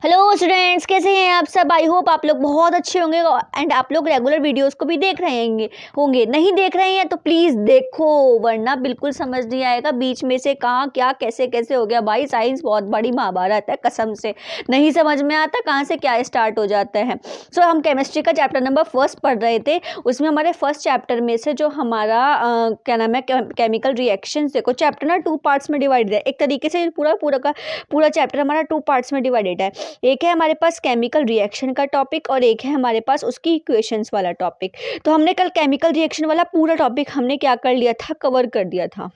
Hello students, कैसे हैं आप सब। आई होप आप लोग बहुत अच्छे होंगे एंड आप लोग रेगुलर वीडियोस को भी देख रहे होंगे। नहीं देख रहे हैं तो प्लीज़ देखो, वरना बिल्कुल समझ नहीं आएगा बीच में से कहाँ क्या कैसे कैसे हो गया। भाई साइंस बहुत बड़ी महाभारत है, कसम से नहीं समझ में आता कहाँ से क्या स्टार्ट हो जाता है। सो हम केमिस्ट्री का चैप्टर नंबर 1 पढ़ रहे थे। उसमें हमारे फर्स्ट चैप्टर में से जो हमारा क्या नाम है, केमिकल रिएक्शन। देखो चैप्टर ना 2 पार्ट्स में डिवाइडेड है। एक तरीके से पूरा चैप्टर हमारा 2 पार्ट्स में डिवाइडेड है। एक है हमारे पास केमिकल रिएक्शन का टॉपिक और एक है हमारे पास उसकी इक्वेशंस वाला टॉपिक। तो हमने कल केमिकल रिएक्शन वाला पूरा टॉपिक हमने क्या कर लिया था, कवर कर दिया था।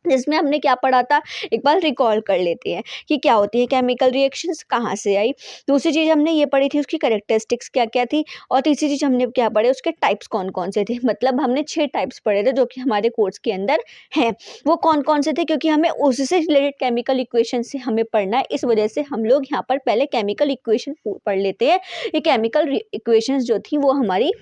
जिसमें हमने क्या पढ़ा था, एक बार रिकॉल कर लेते हैं कि क्या होती है केमिकल रिएक्शंस, कहाँ से आई। दूसरी चीज़ हमने ये पढ़ी थी उसकी कैरेक्टरिस्टिक्स क्या क्या थी। और तीसरी चीज़ हमने क्या पढ़े, उसके टाइप्स कौन कौन से थे। मतलब हमने 6 टाइप्स पढ़े थे जो कि हमारे कोर्स के अंदर हैं। वो कौन कौन से थे, क्योंकि हमें उससे रिलेटेड केमिकल इक्वेशन से हमें पढ़ना है, इस वजह से हम लोग यहाँ पर पहले केमिकल इक्वेशन पढ़ लेते हैं। ये केमिकल इक्वेशंस जो थी वो हमारी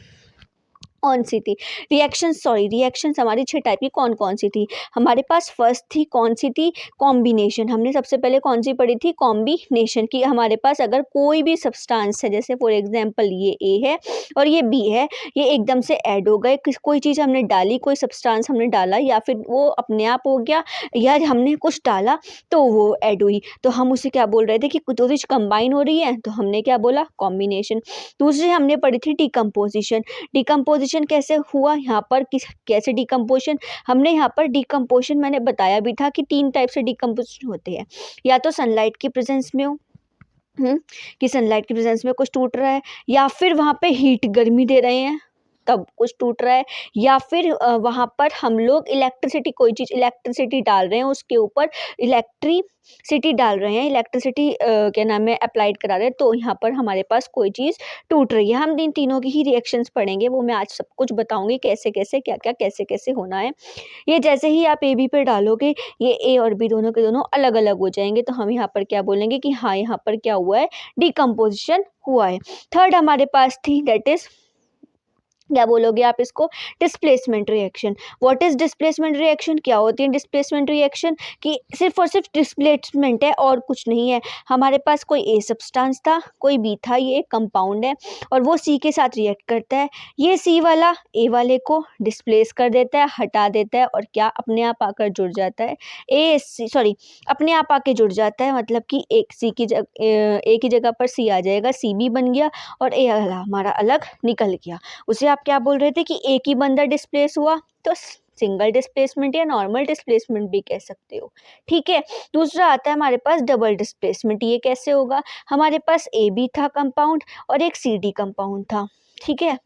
कौन सी थी, रिएक्शंस हमारी 6 टाइप की कौन कौन सी थी। हमारे पास फर्स्ट थी, कौन सी थी, कॉम्बिनेशन। हमने सबसे पहले कौन सी पढ़ी थी, कॉम्बिनेशन की। हमारे पास अगर कोई भी सब्सटेंस है, जैसे फॉर एग्जांपल ये ए है और ये बी है, ये एकदम से ऐड हो गए। कोई चीज़ हमने डाली, कोई सब्सटेंस हमने डाला, या फिर वो अपने आप हो गया, या हमने कुछ डाला तो वो ऐड हुई, तो हम उसे क्या बोल रहे थे कि दो चीज़ कंबाइन हो रही है, तो हमने क्या बोला, कॉम्बिनेशन। दूसरी हमने पढ़ी थी डिकम्पोजिशन। डिकम्पोजिशन कैसे हुआ यहाँ पर, कैसे डिकम्पोजिशन, हमने यहाँ पर डिकम्पोजिशन मैंने बताया भी था कि 3 टाइप से डिकम्पोजिशन होते हैं। या तो सनलाइट की प्रेजेंस में हो, कि सनलाइट की प्रेजेंस में कुछ टूट रहा है, या फिर वहाँ पे हीट गर्मी दे रहे हैं तब कुछ टूट रहा है, या फिर वहाँ पर हम लोग इलेक्ट्रिसिटी, कोई चीज़ इलेक्ट्रिसिटी डाल रहे हैं, उसके ऊपर इलेक्ट्रिसिटी डाल रहे हैं, इलेक्ट्रिसिटी क्या नाम है अप्लाइड करा रहे हैं, तो यहाँ पर हमारे पास कोई चीज़ टूट रही है। हम इन तीनों की ही रिएक्शंस पढ़ेंगे, वो मैं आज सब कुछ बताऊंगी कैसे कैसे क्या क्या कैसे कैसे होना है। ये जैसे ही आप ए बी पे डालोगे, ये ए और बी दोनों के दोनों अलग अलग हो जाएंगे, तो हम यहाँ पर क्या बोलेंगे कि हाँ यहाँ पर क्या हुआ है, डिकम्पोजिशन हुआ है। थर्ड हमारे पास थी, दैट इज, क्या बोलोगे आप इसको, displacement reaction. What is displacement reaction, क्या होती है डिस्प्लेसमेंट रिएक्शन, कि सिर्फ और सिर्फ डिस्प्लेसमेंट है और कुछ नहीं है। हमारे पास कोई ए सब्सटेंस था, कोई बी था, ये एक कंपाउंड है और वो सी के साथ रिएक्ट करता है। ये सी वाला ए वाले को डिस्प्लेस कर देता है, हटा देता है, और क्या अपने आप आकर जुड़ जाता है, अपने आप आके जुड़ जाता है। मतलब कि एक सी की जगह ए की जगह पर सी आ जाएगा, सी बी बन गया और ए हमारा अलग निकल गया। उसे आप क्या बोल रहे थे कि एक ही बंदा डिस्प्लेस हुआ, तो सिंगल डिस्प्लेसमेंट या नॉर्मल डिस्प्लेसमेंट भी कह सकते हो। ठीक है। दूसरा आता है हमारे पास डबल डिस्प्लेसमेंट। ये कैसे होगा, हमारे पास ए बी था कंपाउंड और एक सी डी कंपाउंड था। ठीक है।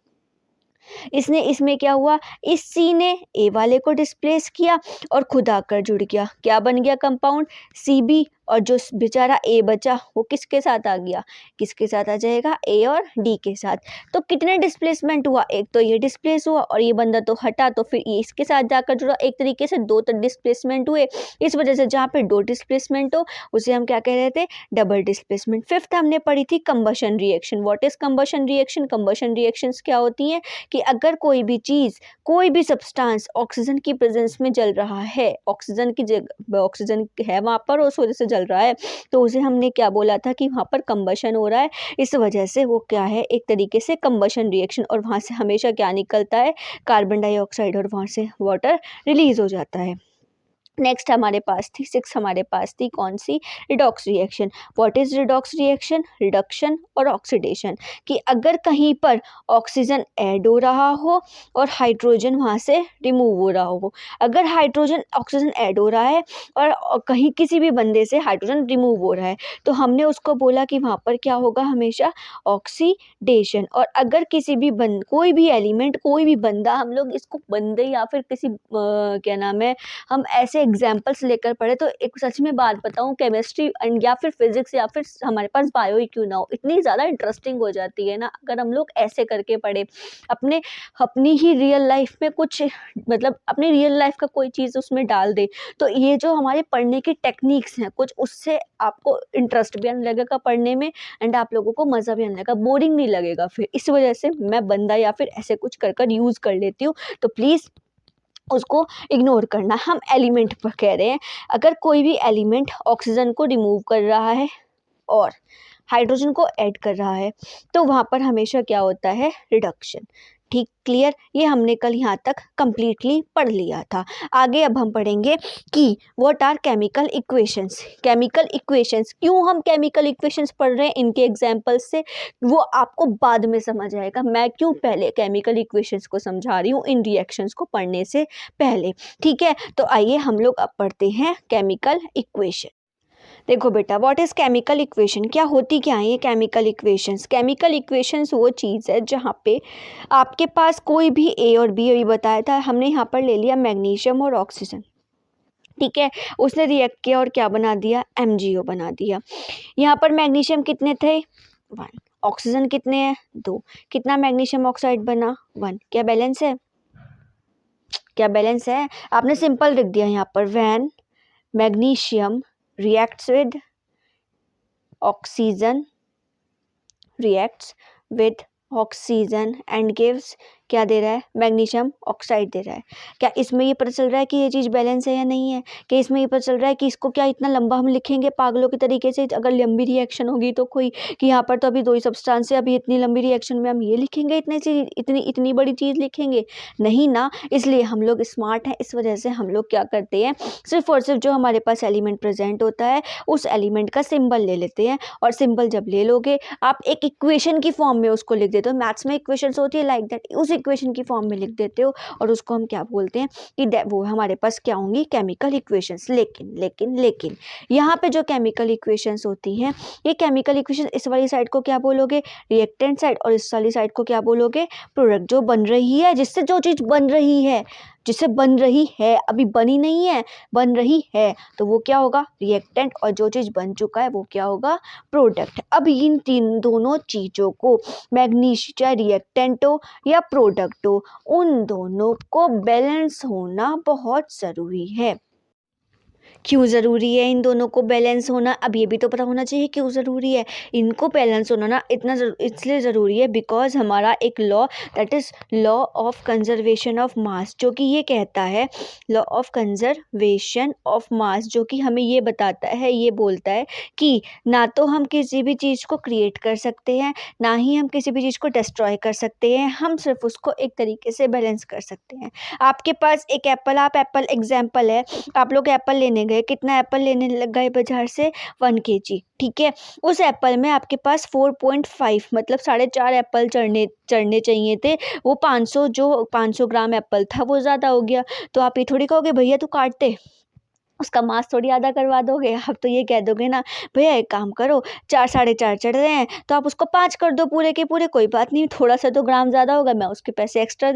इसमें क्या हुआ, इस सी ने ए वाले को डिस्प्लेस किया और खुद आकर जुड़ गया, क्या बन गया कंपाउंड, सी बी। और जो बेचारा ए बचा वो किसके साथ आ गया, किसके साथ आ जाएगा, ए और डी के साथ। तो कितने डिस्प्लेसमेंट हुआ, एक तो ये डिस्प्लेस हुआ और ये बंदा तो हटा, तो फिर ये इसके साथ जाकर जुड़ा। एक तरीके से 2 डिस्प्लेसमेंट हुए। इस वजह से जहाँ पे 2 डिस्प्लेसमेंट हो उसे हम क्या कह रहे थे, डबल डिस्प्लेसमेंट। फिफ्थ हमने पढ़ी थी combustion reaction. What is combustion reaction, combustion reactions क्या होती हैं, कि अगर कोई भी चीज़, कोई भी सब्सटेंस ऑक्सीजन की प्रेजेंस में जल रहा है, ऑक्सीजन की जगह ऑक्सीजन है वहाँ पर और उस वजह से जल रहा है, तो उसे हमने क्या बोला था कि वहाँ पर कंबशन हो रहा है। इस वजह से वो क्या है, एक तरीके से कंबशन रिएक्शन, और वहाँ से हमेशा क्या निकलता है, कार्बन डाइऑक्साइड, और वहाँ से वाटर रिलीज हो जाता है। नेक्स्ट हमारे पास थी, 6 हमारे पास थी कौन सी, redox reaction. What is redox reaction, reduction और ऑक्सीडेशन। कि अगर कहीं पर ऑक्सीजन ऐड हो रहा हो और हाइड्रोजन वहाँ से रिमूव हो रहा हो, अगर ऑक्सीजन ऐड हो रहा है और कहीं किसी भी बंदे से हाइड्रोजन रिमूव हो रहा है, तो हमने उसको बोला कि वहाँ पर क्या होगा, हमेशा ऑक्सीडेशन। और अगर किसी भी कोई भी एलिमेंट, कोई भी बंदा, हम लोग इसको बंदे या फिर किसी क्या नाम है, हम ऐसे एग्जाम्पल्स लेकर पढ़े, तो एक सच में बात बताऊं, केमिस्ट्री या फिर फिजिक्स या फिर हमारे पास बायो ही क्यों ना हो, इतनी ज़्यादा इंटरेस्टिंग हो जाती है ना अगर हम लोग ऐसे करके पढ़े। अपनी ही रियल लाइफ में कुछ, मतलब अपनी रियल लाइफ का कोई चीज़ उसमें डाल दे, तो ये जो हमारे पढ़ने की टेक्निक्स हैं कुछ, उससे आपको इंटरेस्ट भी आने लगेगा पढ़ने में एंड आप लोगों को मज़ा भी आने लगेगा, बोरिंग नहीं लगेगा फिर। इस वजह से मैं बंदा या फिर ऐसे कुछ कर यूज़ कर लेती हूँ, तो प्लीज़ उसको इग्नोर करना। हम एलिमेंट पर कह रहे हैं, अगर कोई भी एलिमेंट ऑक्सीजन को रिमूव कर रहा है और हाइड्रोजन को ऐड कर रहा है, तो वहाँ पर हमेशा क्या होता है, रिडक्शन। ठीक, क्लियर, ये हमने कल यहाँ तक कंप्लीटली पढ़ लिया था। आगे अब हम पढ़ेंगे कि what are chemical equations. Chemical equations, क्यों हम केमिकल इक्वेशंस पढ़ रहे हैं इनके एग्जांपल्स से, वो आपको बाद में समझ आएगा। मैं क्यों पहले केमिकल इक्वेशंस को समझा रही हूँ इन रिएक्शंस को पढ़ने से पहले, ठीक है। तो आइए हम लोग अब पढ़ते हैं केमिकल इक्वेशन। देखो बेटा, व्हाट इज़ केमिकल इक्वेशन, क्या होती क्या है ये केमिकल इक्वेशंस। केमिकल इक्वेशंस वो चीज़ है जहाँ पे आपके पास कोई भी ए और बी, अभी बताया था हमने, यहाँ पर ले लिया मैग्नीशियम और ऑक्सीजन, ठीक है। उसने रिएक्ट किया और क्या बना दिया, MgO बना दिया। यहाँ पर मैग्नीशियम कितने थे, 1, ऑक्सीजन कितने हैं, 2, कितना मैग्नीशियम ऑक्साइड बना, 1। क्या बैलेंस है, क्या बैलेंस है, आपने सिंपल लिख दिया यहाँ पर, when magnesium reacts with oxygen and gives, क्या दे रहा है, मैग्नीशियम ऑक्साइड दे रहा है। क्या इसमें ये पता चल रहा है कि ये चीज़ बैलेंस है या नहीं है, कि इसमें ये पता चल रहा है कि इसको क्या इतना लंबा हम लिखेंगे पागलों के तरीके से, अगर लंबी रिएक्शन होगी तो कोई, कि यहाँ पर तो अभी 2 ही सब्सटेंस है, अभी इतनी लंबी रिएक्शन में हम ये लिखेंगे, इतनी बड़ी चीज़ लिखेंगे, नहीं ना। इसलिए हम लोग स्मार्ट हैं, इस वजह से हम लोग क्या करते हैं, सिर्फ और सिर्फ जो हमारे पास एलिमेंट प्रेजेंट होता है उस एलिमेंट का सिंबल ले लेते हैं, और सिंबल जब ले लोगे आप एक इक्वेशन की फॉर्म में उसको लिख देते हो। मैथ्स में इक्वेशंस होती है लाइक दैट, उस इक्वेशन की फॉर्म में लिख देते हो, और उसको हम क्या बोलते हैं कि वो हमारे पास क्या होंगी, केमिकल इक्वेशंस। लेकिन यहाँ पे जो केमिकल इक्वेशंस होती हैं, ये केमिकल इक्वेशन, इस वाली साइड को क्या बोलोगे, रिएक्टेंट साइड, और इस वाली साइड को क्या बोलोगे, प्रोडक्ट। जो बन रही है, जिससे जो चीज़ बन रही है, जिससे बन रही है, अभी बनी नहीं है, बन रही है, तो वो क्या होगा, रिएक्टेंट, और जो चीज़ बन चुका है वो क्या होगा, प्रोडक्ट। अब इन तीन दोनों चीज़ों को, मैग्नीशियम चाहे रिएक्टेंट हो या प्रोडक्ट हो, उन दोनों को बैलेंस होना बहुत ज़रूरी है। क्यों ज़रूरी है इन दोनों को बैलेंस होना, अब ये भी तो पता होना चाहिए क्यों ज़रूरी है इनको बैलेंस होना ना, इतना इसलिए ज़रूरी है बिकॉज हमारा एक law, that is law of conservation of mass, जो कि ये कहता है, law of conservation of mass, जो कि हमें ये बताता है, ये बोलता है कि ना तो हम किसी भी चीज़ को क्रिएट कर सकते हैं, ना ही हम किसी भी चीज़ को डिस्ट्रॉय कर सकते हैं, हम सिर्फ उसको एक तरीके से बैलेंस कर सकते हैं। आपके पास एक एप्पल, आप एप्पल एग्जाम्पल है, आप लोग एप्पल लेने गए, कितना एप्पल लेने लग गए बाजार से, 1 kg, ठीक है। उस एप्पल में आपके पास 4.5 मतलब 4.5 एप्पल चढ़ने चाहिए थे, वो 500 ग्राम एप्पल था वो ज़्यादा हो गया। तो आप ये थोड़ी कहोगे भैया तू काट दे, उसका मास थोड़ी आधा करवा दोगे, आप तो ये कह दोगे ना, भैया एक काम करो, 4-4.5 चढ़ रहे हैं तो आप उसको 5 कर दो पूरे के पूरे, कोई बात नहीं, थोड़ा सा तो ग्राम ज़्यादा होगा, मैं उसके पैसे एक्स्ट्रा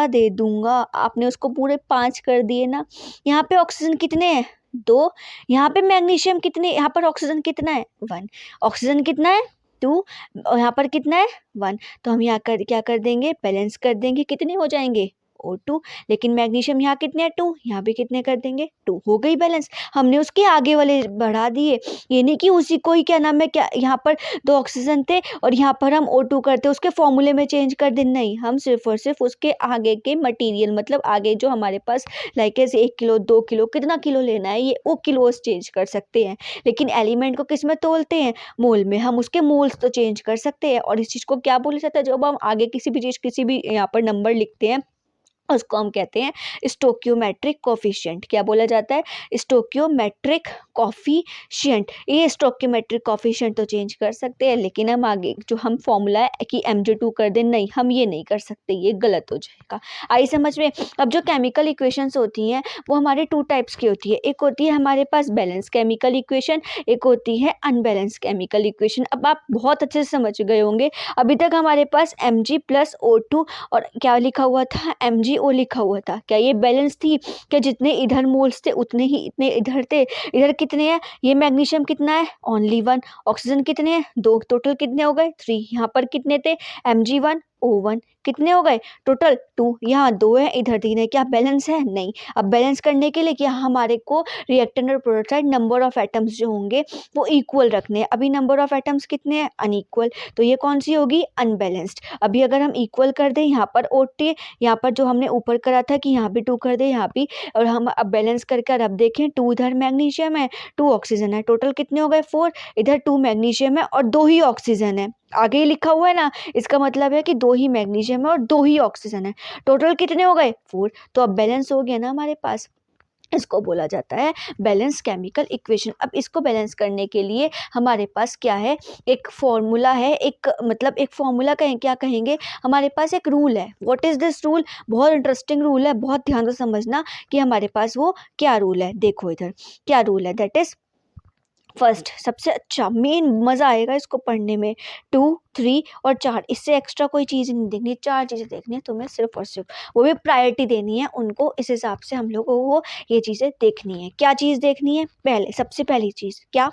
दे दूंगा, आपने उसको पूरे 5 कर दिए ना। यहाँ पे ऑक्सीजन कितने हैं, 2, यहाँ पे मैग्नीशियम कितने, यहाँ पर ऑक्सीजन कितना है, 1, ऑक्सीजन कितना है, 2, और यहाँ पर कितना है, 1, तो हम यहाँ क्या कर देंगे, बैलेंस कर देंगे, कितने हो जाएंगे, O2। लेकिन मैग्नीशियम यहाँ कितने हैं, 2, यहाँ भी कितने कर देंगे, 2, हो गई बैलेंस। हमने उसके आगे वाले बढ़ा दिए, ये नहीं कि उसी को ही क्या नाम है, क्या यहाँ पर 2 ऑक्सीजन थे और यहाँ पर हम O2 करते उसके फॉर्मूले में चेंज कर दें, नहीं, हम सिर्फ और सिर्फ उसके आगे के मटीरियल, मतलब आगे जो हमारे पास लाइक ऐसे 1 किलो 2 किलो कितना किलो लेना है, ये वो किलोस चेंज कर सकते हैं। लेकिन एलिमेंट को किस में तोलते हैं, मोल में, हम उसके मोल्स तो चेंज कर सकते हैं। और इस चीज़ को क्या बोला जाता है, जब हम आगे किसी भी चीज़, किसी भी यहाँ पर नंबर लिखते हैं, उसको हम कहते हैं स्टोक्योमेट्रिक कोफिशिएंट। क्या बोला जाता है, स्टोक्योमेट्रिक कोफिशिएंट। ये स्टोक्योमेट्रिक कोफिशिएंट तो चेंज कर सकते हैं, लेकिन हम आगे जो हम फॉर्मूला है कि Mg2 कर दें, नहीं, हम ये नहीं कर सकते, ये गलत हो जाएगा। आई समझ में। अब जो केमिकल इक्वेशंस होती हैं वो हमारे 2 टाइप्स की होती है, एक होती है हमारे पास बैलेंस केमिकल इक्वेशन, एक होती है अनबैलेंस केमिकल इक्वेशन। अब आप बहुत अच्छे से समझ गए होंगे, अभी तक हमारे पास Mg + O2 और क्या लिखा हुआ था, MgO लिखा हुआ था। क्या ये बैलेंस थी, क्या जितने इधर मोल्स थे उतने ही इतने इधर थे, इधर कितने हैं, ये मैग्नीशियम कितना है, ओनली 1, ऑक्सीजन कितने हैं, 2, टोटल कितने हो गए, 3, यहाँ पर कितने थे, Mg1 O1 कितने हो गए टोटल 2, यहाँ 2 है इधर 3 है, क्या बैलेंस है नहीं। अब बैलेंस करने के लिए क्या हमारे को रिएक्टेंट और product side number of atoms जो होंगे वो इक्वल रखने हैं। अभी नंबर ऑफ एटम्स कितने हैं अनइक्वल, तो ये कौन सी होगी अनबैलेंस्ड। अभी अगर हम इक्वल कर दें यहाँ पर OT, यहाँ पर जो हमने ऊपर करा था कि यहाँ भी 2 कर दे यहाँ भी, और हम अब बैलेंस करके अब देखें 2 इधर मैग्नीशियम है 2 ऑक्सीजन है, टोटल कितने हो गए 4, इधर 2 मैग्नीशियम है और 2 ही ऑक्सीजन है, आगे ही लिखा हुआ है ना, इसका मतलब है कि 2 ही मैग्नीशियम है और 2 ही ऑक्सीजन है, टोटल कितने हो गए 4। तो अब बैलेंस हो गया ना हमारे पास, इसको बोला जाता है बैलेंस केमिकल इक्वेशन। अब इसको बैलेंस करने के लिए हमारे पास क्या है, एक फॉर्मूला है, एक मतलब एक फॉर्मूला कहें क्या कहेंगे, हमारे पास एक रूल है। व्हाट इज़ दिस रूल, बहुत इंटरेस्टिंग रूल है, बहुत ध्यान से समझना कि हमारे पास वो क्या रूल है। देखो इधर क्या रूल है, दैट इज़ फर्स्ट, सबसे अच्छा मेन मज़ा आएगा इसको पढ़ने में, 2 3 और 4, इससे एक्स्ट्रा कोई चीज़ नहीं देखनी, 4 चीज़ें देखनी है तुम्हें सिर्फ और सिर्फ, वो भी प्रायोरिटी देनी है उनको, इस हिसाब से हम लोगों को ये चीज़ें देखनी है। क्या चीज़ देखनी है, पहले सबसे पहली चीज़ क्या,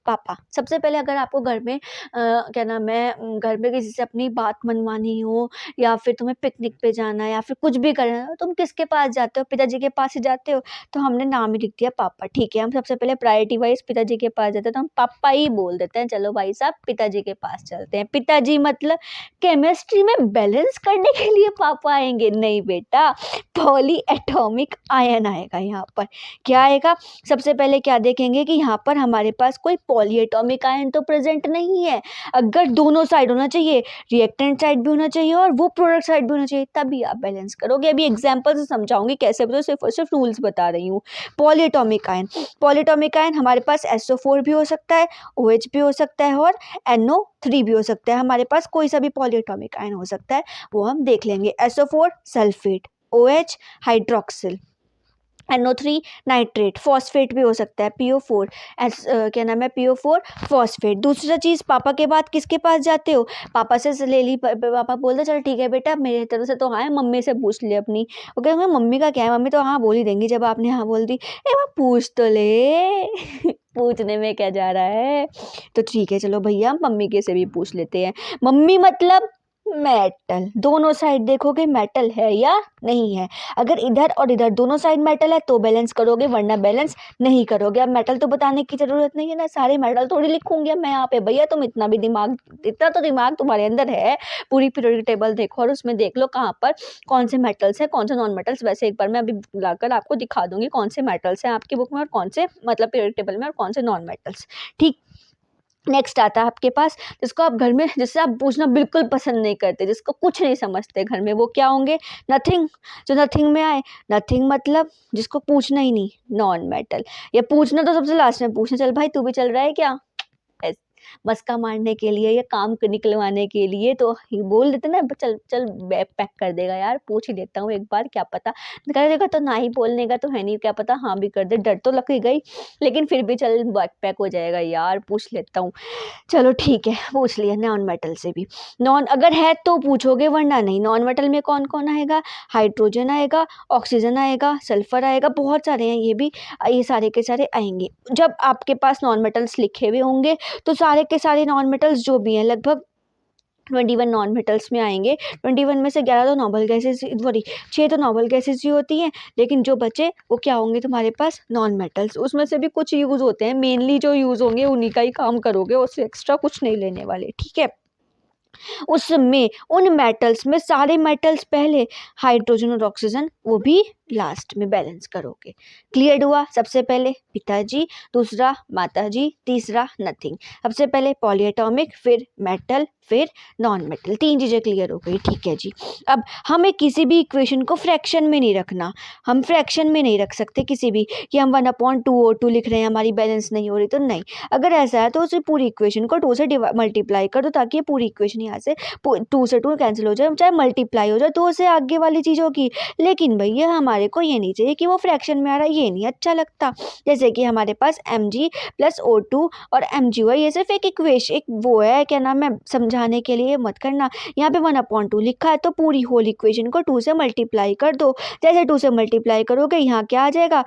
पापा। सबसे पहले अगर आपको घर में क्या नाम है घर में किसी से अपनी बात मनवानी हो, या फिर तुम्हें पिकनिक पे जाना है, या फिर कुछ भी करना हो, तुम किसके पास जाते हो, पिताजी के पास ही जाते हो। तो हमने नाम ही लिख दिया पापा, ठीक है, हम सबसे पहले प्रायोरिटी वाइज पिताजी के पास जाते हैं तो हम पापा ही बोल देते हैं, चलो भाई साहब पिताजी के पास चलते हैं। पिताजी मतलब केमिस्ट्री में बैलेंस करने के लिए पापा आएंगे, नहीं बेटा, पॉली एटॉमिक आयन आएगा यहाँ पर। क्या आएगा, सबसे पहले क्या देखेंगे कि यहाँ पर हमारे पास कोई पॉली एटॉमिक आयन तो प्रेजेंट नहीं है। अगर दोनों साइड होना चाहिए, रिएक्टेंट साइड भी होना चाहिए और वो प्रोडक्ट साइड भी होना चाहिए, तभी आप बैलेंस करोगे। अभी एग्जाम्पल से समझाऊंगी कैसे, तो सिर्फ और सिर्फ रूल्स बता रही हूँ। पॉलीएटॉमिक आयन, पॉलीएटॉमिक आयन हमारे पास SO4 भी हो सकता है, OH भी हो सकता है और NO3 भी हो सकता है। हमारे पास कोई सा भी पॉलीएटॉमिक आयन हो सकता है, वो हम देख लेंगे। SO4 sulphate, OH hydroxyl, NO3 nitrate, phosphate भी हो सकता है, PO4 क्या नाम है PO4 फॉस्फेट। दूसरा चीज़, पापा के बाद किसके पास जाते हो, पापा से ले ली, पापा बोलते चल ठीक है बेटा मेरे तरफ से तो हाँ है, मम्मी से पूछ ले अपनी। वो कहेंगे मम्मी का क्या है, मम्मी तो हाँ बोल ही देंगी जब आपने हाँ बोल दी। मैं पूछ तो ले पूछने में क्या जा रहा है, तो ठीक है चलो भैया मम्मी के से भी पूछ लेते हैं। मम्मी मतलब मेटल, दोनों साइड देखोगे मेटल है या नहीं है। अगर इधर और इधर दोनों साइड मेटल है तो बैलेंस करोगे, वरना बैलेंस नहीं करोगे। अब मेटल तो बताने की जरूरत नहीं है ना, सारे मेटल थोड़ी लिखूंगी मैं यहाँ पे, भैया तुम इतना भी दिमाग, इतना तो दिमाग तुम्हारे अंदर है। पूरी पीरियोडिक टेबल देखो और उसमें देख लो कहाँ पर कौन से मेटल्स है कौन से नॉन मेटल्स। वैसे एक बार मैं अभी लाकर आपको दिखा दूंगी कौन से मेटल्स हैं आपकी बुक में और कौन से मतलब पीरियोडिक टेबल में और कौन से नॉन मेटल्स, ठीक। नेक्स्ट आता है आपके पास, जिसको आप घर में, जिससे आप पूछना बिल्कुल पसंद नहीं करते, जिसको कुछ नहीं समझते घर में, वो क्या होंगे, नथिंग। जो नथिंग में आए, नथिंग मतलब जिसको पूछना ही नहीं, नॉन मेटल। या पूछना तो सबसे लास्ट में पूछना, चल भाई तू भी चल रहा है क्या, मस्का मारने के लिए या काम निकलवाने के लिए तो ही बोल देते ना, चल चल बैग पैक कर देगा यार, पूछ ही लेता हूँ एक बार क्या पता कर देगा, तो ना ही बोलने का तो है नहीं, क्या पता हाँ भी कर दे, डर तो लग ही गई लेकिन फिर भी चल बैग पैक हो जाएगा यार, पूछ लेता हूँ। चलो ठीक है, पूछ लिया। नॉन मेटल से भी, नॉन अगर है तो पूछोगे वरना नहीं। नॉन मेटल में कौन कौन आएगा, हाइड्रोजन आएगा, ऑक्सीजन आएगा, सल्फर आएगा, बहुत सारे हैं ये भी, ये सारे के सारे आएंगे। जब आपके पास नॉन मेटल्स लिखे हुए होंगे तो सारे के सारे नॉन मेटल्स जो भी हैं, लगभग 21 नॉन मेटल्स में आएंगे। 21 में से 11 तो नॉबल गैसेस, सॉरी 6 तो नॉबल गैसेस ही होती हैं, लेकिन जो बचे वो क्या होंगे तुम्हारे पास, नॉन मेटल्स। उसमें से भी कुछ यूज़ होते हैं, मेनली जो यूज़ होंगे उन्हीं का ही काम करोगे, उससे एक्स्ट्रा कुछ नहीं लेने वाले, ठीक है। उसमें उन मेटल्स में सारे मेटल्स पहले, हाइड्रोजन और ऑक्सीजन वो भी लास्ट में बैलेंस करोगे। क्लियर हुआ, सबसे पहले पिताजी, दूसरा माताजी, तीसरा नथिंग। सबसे पहले पॉलीएटॉमिक, फिर मेटल, फिर नॉन मेटल, 3 चीज़ें क्लियर हो गई, ठीक है जी। अब हमें किसी भी इक्वेशन को फ्रैक्शन में नहीं रखना, हम फ्रैक्शन में नहीं रख सकते किसी भी, कि हम 1/2/2 लिख रहे हैं हमारी बैलेंस नहीं हो रही तो नहीं। अगर ऐसा है तो उसे पूरी इक्वेशन को 2 से मल्टीप्लाई कर दो, ताकि ये पूरी इक्वेशन यहाँ से 2 से 2 कैंसिल हो जाए, चाहे मल्टीप्लाई हो जाए 2 से आगे वाली चीज़ों की। लेकिन भैया हमारे को ये नहीं चाहिए कि वो फ्रैक्शन में आ रहा है, ये नहीं अच्छा लगता। जैसे कि हमारे पास Mg + O2 और MgO, ये सिर्फ एक इक्वेशन, एक वो है, क्या नाम है, समझाने के लिए मत करना। यहाँ पे 1/2 लिखा है तो पूरी होल इक्वेशन को 2 से मल्टीप्लाई कर दो। जैसे 2 से मल्टीप्लाई करोगे यहाँ क्या आ जाएगा,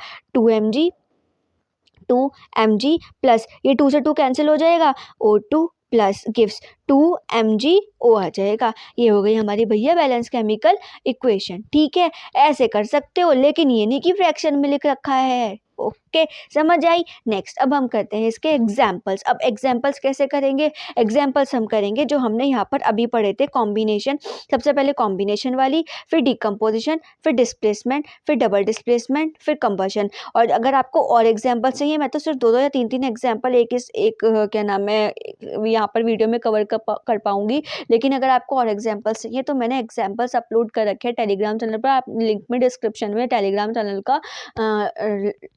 2Mg प्लस ये 2 से 2 कैंसिल हो जाएगा, O2 प्लस गिव्स 2 mgO आ जाएगा। ये हो गई हमारी भैया बैलेंस केमिकल इक्वेशन। ठीक है, ऐसे कर सकते हो, लेकिन ये नहीं कि फ्रैक्शन में लिख रखा है। ओके, समझ आई। नेक्स्ट अब हम करते हैं इसके एग्जाम्पल्स। अब एग्जाम्पल्स कैसे करेंगे? एग्जाम्पल्स हम करेंगे जो हमने यहाँ पर अभी पढ़े थे, कॉम्बिनेशन। सबसे पहले कॉम्बिनेशन वाली, फिर डिकम्पोजिशन, फिर डिस्प्लेसमेंट, फिर डबल डिस्प्लेसमेंट, फिर कंबशन। और अगर आपको और एग्जाम्पल चाहिए, मैं तो सिर्फ दो या तीन एग्जाम्पल क्या नाम है यहाँ पर वीडियो में कवर कर पाऊंगी। लेकिन अगर आपको और एग्जाम्पल्स चाहिए तो मैंने एग्जाम्पल्स अपलोड कर रखे हैं टेलीग्राम चैनल पर। आप लिंक में डिस्क्रिप्शन में टेलीग्राम चैनल का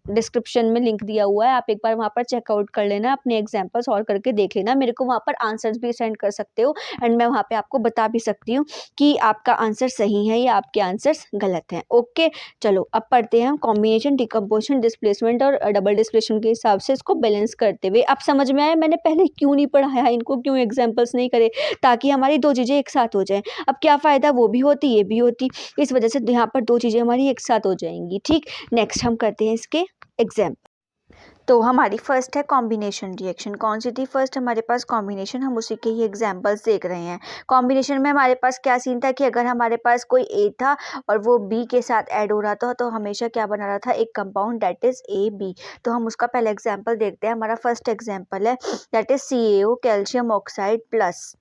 डिस्क्रिप्शन में लिंक दिया हुआ है, आप एक बार वहाँ पर चेकआउट कर लेना, अपने एग्जाम्पल सॉल्व करके देख लेना। मेरे को वहाँ पर आंसर्स भी सेंड कर सकते हो एंड मैं वहाँ पे आपको बता भी सकती हूँ कि आपका आंसर सही है या आपके आंसर्स गलत हैं। ओके, चलो अब पढ़ते हैं हम कॉम्बिनेशन, डिकम्पोजिशन, डिस्प्लेसमेंट और डबल डिस्प्लेसमेंट के हिसाब से इसको बैलेंस करते हुए। अब समझ में आया मैंने पहले क्यों नहीं पढ़ाया इनको, क्यों एग्जाम्पल्स नहीं करे, ताकि हमारी दो चीज़ें एक साथ हो जाएं। अब क्या फ़ायदा, वो भी होती ये भी होती, इस वजह से यहाँ पर दो चीज़ें हमारी एक साथ हो जाएंगी। ठीक, नेक्स्ट हम करते हैं इसके एग्जाम्पल। तो हमारी फर्स्ट है कॉम्बिनेशन रिएक्शन। कौन सी थी फर्स्ट हमारे पास? कॉम्बिनेशन। हम उसी के ही एग्जांपल्स देख रहे हैं। कॉम्बिनेशन में हमारे पास क्या सीन था कि अगर हमारे पास कोई ए था और वो बी के साथ ऐड हो रहा था तो हमेशा क्या बना रहा था? एक compound that is A B. तो हम उसका पहले एग्जाम्पल देखते हैं। हमारा फर्स्ट एग्जाम्पल है that is CaO, calcium oxide plus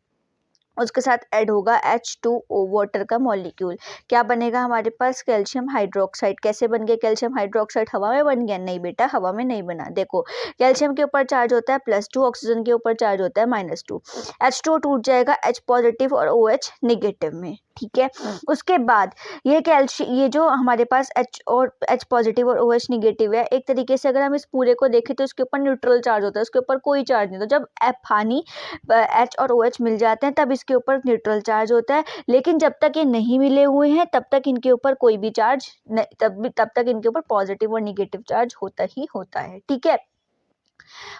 उसके साथ ऐड होगा H2O, वाटर का मॉलिक्यूल। क्या बनेगा हमारे पास? Calcium hydroxide. कैसे बन गया कैल्शियम हाइड्रोक्साइड? हवा में बन गया? नहीं बेटा, हवा में नहीं बना। देखो, कैल्शियम के ऊपर चार्ज होता है +2, ऑक्सीजन के ऊपर चार्ज होता है -2। H2O टूट जाएगा H पॉजिटिव और OH निगेटिव में। ठीक है, उसके बाद ये जो हमारे पास H पॉजिटिव और OH निगेटिव है, एक तरीके से अगर हम इस पूरे को देखें तो इसके ऊपर न्यूट्रल चार्ज होता है, उसके ऊपर कोई चार्ज नहीं। तो जब हानि H और OH मिल जाते हैं तब इसके ऊपर न्यूट्रल चार्ज होता है, लेकिन जब तक ये नहीं मिले हुए हैं तब तक इनके ऊपर कोई भी चार्ज तब तक इनके ऊपर पॉजिटिव और निगेटिव चार्ज होता ही होता है। ठीक है,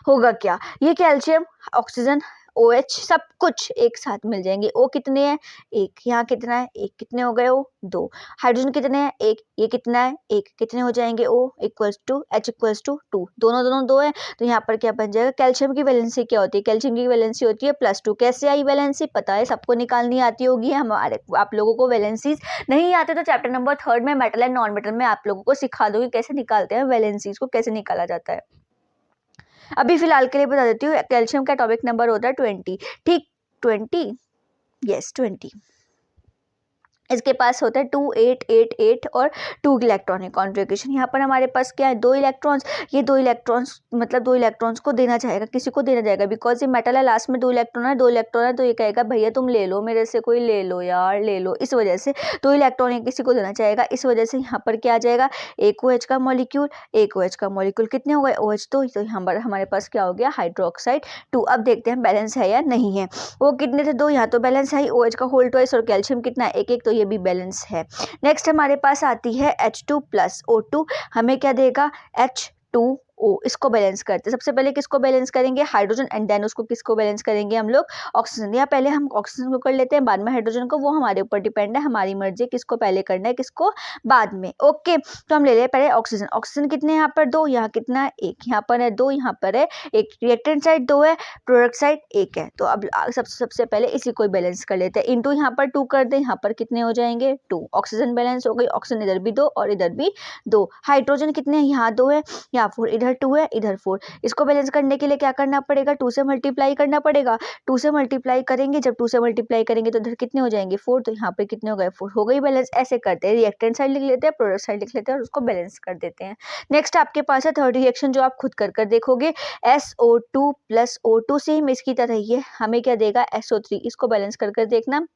होगा क्या? ये कैल्शियम, ऑक्सीजन, OH सब कुछ एक साथ मिल जाएंगे। O कितने हैं? 1। यहाँ कितना है? 1। कितने हो गए? O 2। हाइड्रोजन कितने हैं? 1। ये कितना है? 1। कितने हो जाएंगे? O equals to H equals to 2। दोनों 2 हैं, तो यहाँ पर क्या बन जाएगा? कैल्शियम की वैलेंसी क्या होती है? कैल्शियम की वैलेंसी होती है +2। कैसे आई वैलेंसी? पता है सबको, निकालनी आती होगी। हमारे आप लोगों को वैलेंसीज नहीं आते तो चैप्टर नंबर 3 में मेटल एंड नॉन मेटल में आप लोगों को सिखा दूंगी कैसे निकालते हैं वैलेंसीज को, कैसे निकाला जाता है। अभी फिलहाल के लिए बता देती हूँ, कैल्शियम का एटॉमिक नंबर होता है 20। ठीक, 20, यस 20। इसके पास होता है 2 8 8 8 और 2 इलेक्ट्रॉनिक कॉन्फ़िगरेशन। यहाँ पर हमारे पास क्या है? 2 इलेक्ट्रॉन्स। ये 2 इलेक्ट्रॉन्स मतलब 2 इलेक्ट्रॉन्स को देना चाहेगा, किसी को देना जाएगा, बिकॉज ये मेटल है, लास्ट में 2 इलेक्ट्रॉन है, 2 इलेक्ट्रॉन है, तो ये कहेगा भैया तुम ले लो मेरे से, कोई ले लो यार, ले लो। इस वजह से 2 इलेक्ट्रॉन किसी को देना चाहेगा, इस वजह से यहाँ पर क्या आ जाएगा? एक OH का मॉलिक्यूल, एक OH का मॉलिक्यूल। कितने हो गए? OH तो यहाँ पर हमारे पास क्या हो गया? हाइड्रोक्साइड 2। अब देखते हैं बैलेंस है या नहीं है। वो कितने थे? 2। यहाँ तो बैलेंस है, OH का होल ट्वाइस और कैल्शियम कितना है? 1 1, तो ये भी बैलेंस है। नेक्स्ट हमारे पास आती है H2 प्लस O2। हमें क्या देगा? H2O। इसको बैलेंस करते हैं। सबसे पहले किसको बैलेंस करेंगे? हाइड्रोजन, एंड देन उसको किसको बैलेंस करेंगे हम लोग? ऑक्सीजन। या पहले हम ऑक्सीजन को कर लेते हैं, बाद में हाइड्रोजन को, वो हमारे ऊपर डिपेंड है, हमारी मर्जी किसको पहले करना है किसको बाद में। ओके, तो हम ले लें पहले ऑक्सीजन। ऑक्सीजन कितने यहाँ पर? 2। यहाँ कितना है? 1। यहाँ पर है 2, यहाँ पर है 1। रिएक्टेंट साइड 2 है, प्रोडक्ट साइड 1 है। तो अब सबसे पहले इसी को बैलेंस कर लेते हैं। इंटू यहाँ पर 2 कर दें, यहाँ पर कितने हो जाएंगे? 2। ऑक्सीजन बैलेंस हो गई। ऑक्सीजन इधर भी 2 और इधर भी 2। हाइड्रोजन कितने हैं? यहाँ 2 है, यहाँ 4, इधर 2 है, इधर 4। इसको बैलेंस करने के लिए क्या करना पड़ेगा? 2 से मल्टीप्लाई करना पड़ेगा। 2 से मल्टीप्लाई करेंगे, जब 2 से मल्टीप्लाई करेंगे तो इधर कितने हो जाएंगे? 4। तो यहाँ पे कितने हो गए? 4। हो गई बैलेंस। ऐसे करते हैं, रिएक्टेंट साइड लिख लेते हैं, प्रोडक्ट साइड लिख लेते हैं और उसको बैलेंस कर देते हैं। नेक्स्ट आपके पास है थर्ड रिएक्शन, जो आप खुद कर देखोगे। SO2 प्लस O2, सेम इसकी तरह ही है। हमें क्या देगा? SO3। इसको बैलेंस कर देखना।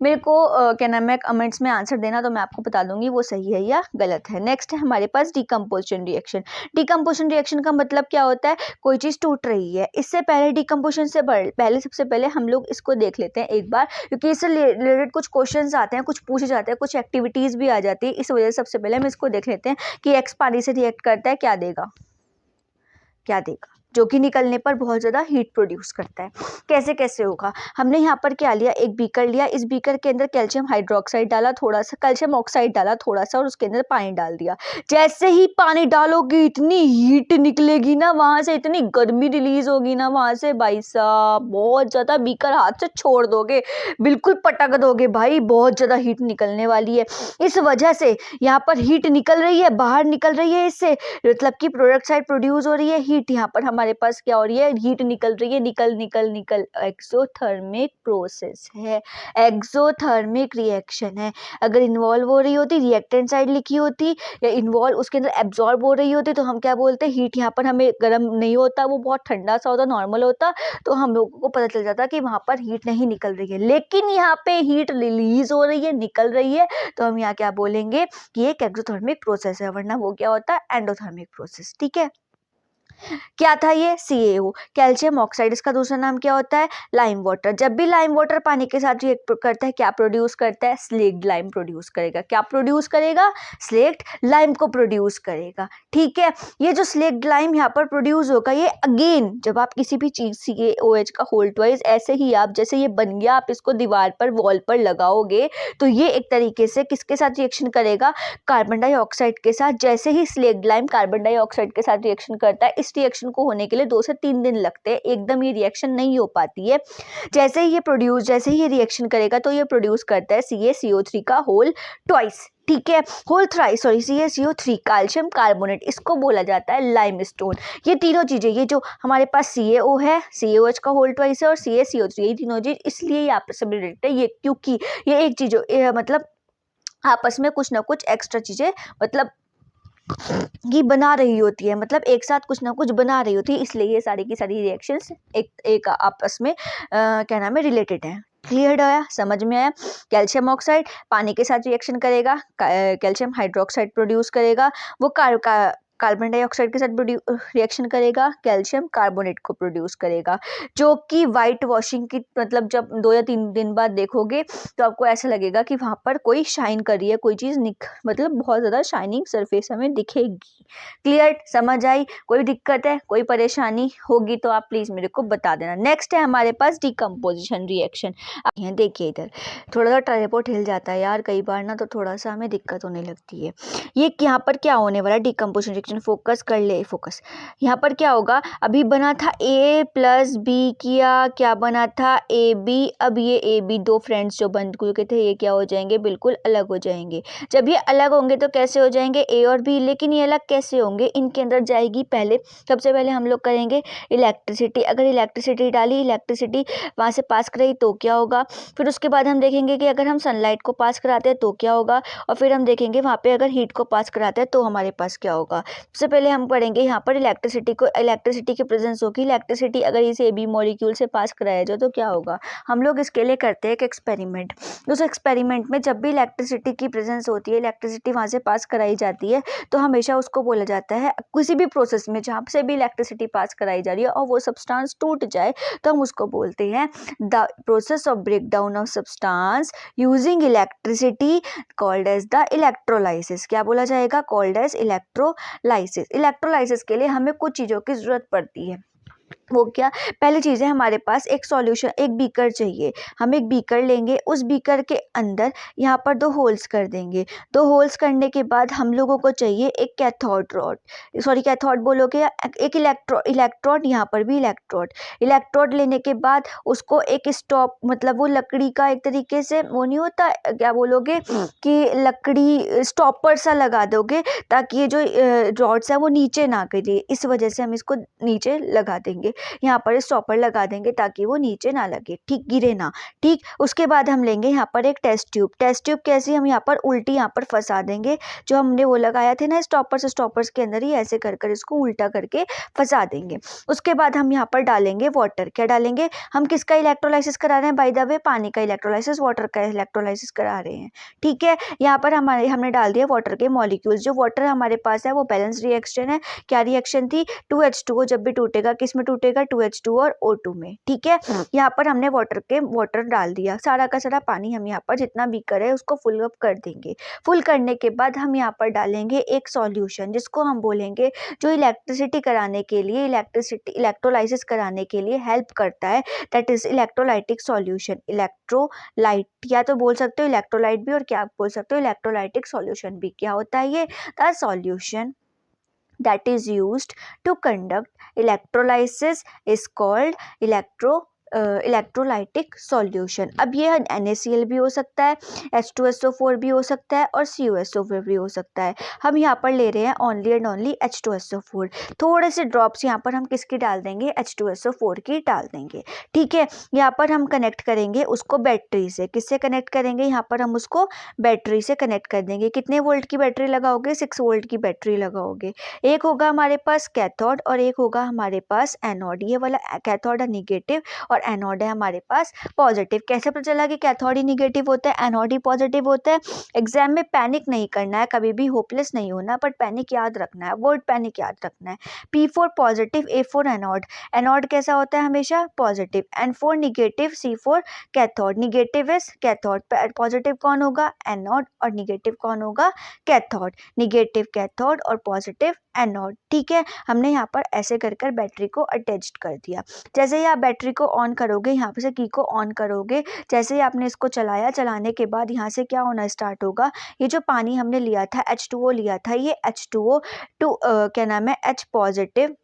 मेरे को क्या नाम है कमेंट्स में आंसर देना, तो मैं आपको बता दूंगी वो सही है या गलत है। नेक्स्ट है हमारे पास डिकम्पोजिशन रिएक्शन। डिकम्पोजिशन रिएक्शन का मतलब क्या होता है? कोई चीज़ टूट रही है। इससे पहले डिकम्पोजिशन से पहले सबसे पहले हम लोग इसको देख लेते हैं एक बार, क्योंकि इससे रिलेटेड कुछ क्वेश्चंस आते हैं, कुछ पूछे जाते हैं, कुछ एक्टिविटीज़ भी आ जाती है। इस वजह से सबसे पहले हम इसको देख लेते हैं कि एक्स पानी से रिएक्ट करता है, क्या देगा, क्या देगा। जो कि निकलने पर बहुत ज़्यादा हीट प्रोड्यूस करता है। कैसे कैसे होगा, हमने यहाँ पर क्या लिया, एक बीकर लिया, इस बीकर के अंदर कैल्शियम हाइड्रोक्साइड डाला थोड़ा सा, कैल्शियम ऑक्साइड डाला थोड़ा सा, और उसके अंदर पानी डाल दिया। जैसे ही पानी डालोगे इतनी हीट निकलेगी ना वहाँ से, इतनी गर्मी रिलीज होगी ना वहाँ से, भाई साहब बहुत ज़्यादा बीकर हाथ से छोड़ दोगे, बिल्कुल पटक दोगे भाई, बहुत ज़्यादा हीट निकलने वाली है। इस वजह से यहाँ पर हीट निकल रही है, बाहर निकल रही है, इससे मतलब कि प्रोडक्ट साइड प्रोड्यूस हो रही है हीट, यहाँ पर हमारे पास क्या हो रही है, हीट निकल रही है, निकल निकल निकल, एक्सोथर्मिक प्रोसेस है, एक्सोथर्मिक रिएक्शन है। अगर इन्वॉल्व हो रही होती, रिएक्टेंट साइड लिखी होती, या इन्वॉल्व उसके अंदर एब्जॉर्ब हो रही होती, तो हम क्या बोलते हैं, हीट यहाँ पर हमें गर्म नहीं होता, वो बहुत ठंडा सा होता, नॉर्मल होता, तो हम लोगों को पता चल जाता कि वहाँ पर हीट नहीं निकल रही है। लेकिन यहाँ पे हीट रिलीज हो रही है, निकल रही है, तो हम यहाँ क्या बोलेंगे कि ये एक्सोथर्मिक प्रोसेस है, वरना वो क्या होता है, एंडोथर्मिक प्रोसेस। ठीक है, क्या था ये, CaO, कैल्शियम ऑक्साइड। इसका दूसरा नाम क्या होता है, लाइम वाटर। जब भी लाइम वाटर पानी के साथ रिएक्ट करता है, क्या प्रोड्यूस करता है, स्लेक्ड लाइम प्रोड्यूस करेगा। क्या प्रोड्यूस करेगा, स्लेक्ड लाइम को प्रोड्यूस करेगा। ठीक है, ये जो स्लेक्ड लाइम यहाँ पर प्रोड्यूस होगा, ये अगेन जब आप किसी भी चीज CaOH का होल ट्वाइस, ऐसे ही आप जैसे ये बन गया, आप इसको दीवार पर, वॉल पर लगाओगे, तो ये एक तरीके से किसके साथ रिएक्शन करेगा, कार्बन डाइऑक्साइड के साथ। जैसे ही स्लेक्ड लाइम कार्बन डाइऑक्साइड के साथ रिएक्शन करता है, इस रिएक्शन को होने के लिए 2 से 3 दिन लगते हैं, एकदम ये रिएक्शन नहीं हो पाती है। जैसे ही ये रिएक्शन करेगा, तो ये प्रोड्यूस करता है CaCO3 का होल ट्वाइस। ठीक है, whole thrice, sorry, CaCO3, calcium carbonate, इसको बोला जाता है लाइमस्टोन। ये तीनों चीजें, ये जो हमारे पास CaO है, CaOH का होल ट्वाइस है, और CaCO3, ये तीनों चीज इसलिए ये आपस में रिलेटेड है, ये क्योंकि ये एक चीज मतलब आपस में कुछ ना कुछ एक्स्ट्रा चीजें मतलब ये बना रही होती है, मतलब एक साथ कुछ ना कुछ बना रही होती है, इसलिए ये सारी की सारी रिएक्शंस एक आपस में क्या नाम है, रिलेटेड है। क्लियर आया, समझ में आया। कैल्शियम ऑक्साइड पानी के साथ रिएक्शन करेगा, कैल्शियम हाइड्रोक्साइड प्रोड्यूस करेगा, वो कार्बन डाइऑक्साइड के साथ रिएक्शन करेगा, कैल्शियम कार्बोनेट को प्रोड्यूस करेगा, जो कि वाइट वॉशिंग की मतलब जब 2 या 3 दिन बाद देखोगे तो आपको ऐसा लगेगा कि वहाँ पर कोई शाइन कर रही है, कोई चीज़ मतलब बहुत ज़्यादा शाइनिंग सरफेस हमें दिखेगी। क्लियर, समझ आई, कोई दिक्कत है, कोई परेशानी होगी तो आप प्लीज़ मेरे को बता देना। नेक्स्ट है हमारे पास डिकम्पोजिशन रिएक्शन। देखिए इधर थोड़ा सा ट्राइपॉड हिल जाता है यार कई बार ना, तो थोड़ा सा हमें दिक्कत होने लगती है। ये यहाँ पर क्या होने वाला है, डिकम्पोजिशन रिएक्शन, फोकस कर ले, फोकस। यहाँ पर क्या होगा, अभी बना था A + B किया, क्या बना था, AB। अब ये AB, 2 फ्रेंड्स जो बन चुके थे, ये क्या हो जाएंगे, बिल्कुल अलग हो जाएंगे। जब ये अलग होंगे तो कैसे हो जाएंगे, A और B, लेकिन ये अलग कैसे होंगे, इनके अंदर जाएगी पहले, सबसे पहले हम लोग करेंगे इलेक्ट्रिसिटी। अगर इलेक्ट्रिसिटी डाली, इलेक्ट्रिसिटी वहाँ से पास कराई तो क्या होगा, फिर उसके बाद हम देखेंगे कि अगर हम सनलाइट को पास कराते हैं तो क्या होगा, और फिर हम देखेंगे वहाँ पे अगर हीट को पास कराते हैं तो हमारे पास क्या होगा। सबसे पहले हम पढ़ेंगे यहाँ पर इलेक्ट्रिसिटी की प्रेजेंस होगी। इलेक्ट्रिसिटी अगर इस AB मॉलिक्यूल से पास कराया जाए तो क्या होगा। हम लोग इसके लिए करते हैं एक एक्सपेरिमेंट। उस एक्सपेरिमेंट में जब भी इलेक्ट्रिसिटी की प्रेजेंस होती है, इलेक्ट्रिसिटी वहाँ से पास कराई जाती है, तो हमेशा उसको बोला जाता है, किसी भी प्रोसेस में जहाँ से भी इलेक्ट्रिसिटी पास कराई जा रही है और वो सब्सटेंस टूट जाए, तो हम उसको बोलते हैं the process of breakdown of substance using electricity called as the electrolysis. क्या बोला जाएगा, कॉल्ड एज इलेक्ट्रोलाइसिस। इलेक्ट्रोलाइसिस के लिए हमें कुछ चीज़ों की ज़रूरत पड़ती है। वो क्या, पहली चीज़ है हमारे पास एक सॉल्यूशन, एक बीकर चाहिए। हम एक बीकर लेंगे, उस बीकर के अंदर यहाँ पर 2 होल्स कर देंगे। 2 होल्स करने के बाद हम लोगों को चाहिए एक कैथोड रॉड, सॉरी कैथोड बोलोगे, एक इलेक्ट्रोड, यहाँ पर भी इलेक्ट्रोड लेने के बाद उसको एक स्टॉप, मतलब वो लकड़ी का एक तरीके से वो नहीं होता, क्या बोलोगे कि लकड़ी स्टॉपर सा लगा दोगे, ताकि ये जो रॉड्स है वो नीचे ना गिरे, इस वजह से हम इसको नीचे लगा देंगे। यहाँ पर स्टॉपर लगा देंगे ताकि वो नीचे ना लगे, ठीक, गिरे ना। ठीक, उसके बाद हम लेंगे यहाँ पर एक टेस्ट ट्यूब कैसे, हम यहाँ पर उल्टी यहाँ पर फंसा देंगे, जो हमने वो लगाया थे ना स्टॉपर्स के अंदर ही ऐसे कर इसको उल्टा करके फंसा देंगे। उसके बाद हम यहाँ पर डालेंगे वाटर। क्या डालेंगे, हम किसका इलेक्ट्रोलाइसिस करा रहे हैं, बाय द वे पानी का इलेक्ट्रोलाइसिस, वाटर का इलेक्ट्रोलाइसिस करा रहे हैं। ठीक है, यहाँ पर हमने डाल दिया वाटर के मॉलिक्यूल्स। जो वाटर हमारे पास है वो बैलेंस रिएक्शन है। क्या रिएक्शन थी, 2H2O जब भी टूटेगा किस में टूटेगा 2H2 और O2 में, ठीक है। यहाँ पर हमने वाटर डाल दिया, सारा का सारा पानी हम यहाँ पर जितना बीकर है उसको फुल अप कर देंगे। फुल करने के बाद हम यहाँ पर डालेंगे एक सॉल्यूशन जिसको हम बोलेंगे जो इलेक्ट्रिसिटी कराने के लिए इलेक्ट्रोलाइसिस कराने के लिए हेल्प करता है, that is electrolytic solution. Electrolyte या तो बोल सकते हो इलेक्ट्रोलाइट भी और क्या बोल सकते हो इलेक्ट्रोलाइटिक सॉल्यूशन भी। क्या होता है ये? The solution that is used to conduct electrolysis is called electrolytic solution. अब ये NaCl भी हो सकता है, H2SO4 भी हो सकता है और CuSO4 भी हो सकता है। हम यहाँ पर ले रहे हैं ओनली एंड ओनली H2SO4। थोड़े से ड्रॉप्स यहाँ पर हम किसकी डाल देंगे? H2SO4 की डाल देंगे, ठीक है। यहाँ पर हम कनेक्ट करेंगे उसको बैटरी से। किससे कनेक्ट करेंगे? यहाँ पर हम उसको बैटरी से कनेक्ट कर देंगे। कितने वोल्ट की बैटरी लगाओगे? 6 वोल्ट की बैटरी लगाओगे। एक होगा हमारे पास कैथोड और एक होगा हमारे पास एनोड। ये वाला कैथोड है निगेटिव और एनोड है हमारे पास पॉजिटिव। कैसे पता चला कि कैथोड ही निगेटिव होता है, एनोड ही पॉजिटिव होता है? एग्जाम में पैनिक नहीं करना है, कभी भी होपलेस नहीं होना, बट पैनिक याद रखना है, वर्ड पैनिक याद रखना है। P4 positive, A4 anode. Anode कैसा होता है? हमेशा positive. N4 negative, C4 cathode. Negative is cathode, positive कौन होगा? एनोड और निगेटिव कौन होगा? कैथोड। निगेटिव कैथोड और पॉजिटिव एनोड, ठीक है। हमने यहाँ पर ऐसे कर कर बैटरी को अटैच्ड कर दिया। जैसे ही आप बैटरी को ऑन करोगे, यहाँ पे से की को ऑन करोगे, जैसे ही आपने इसको चलाया, चलाने के बाद यहाँ से क्या होना स्टार्ट होगा? ये जो पानी हमने लिया था H2O लिया था, ये H2O क्या नाम है H पॉजिटिव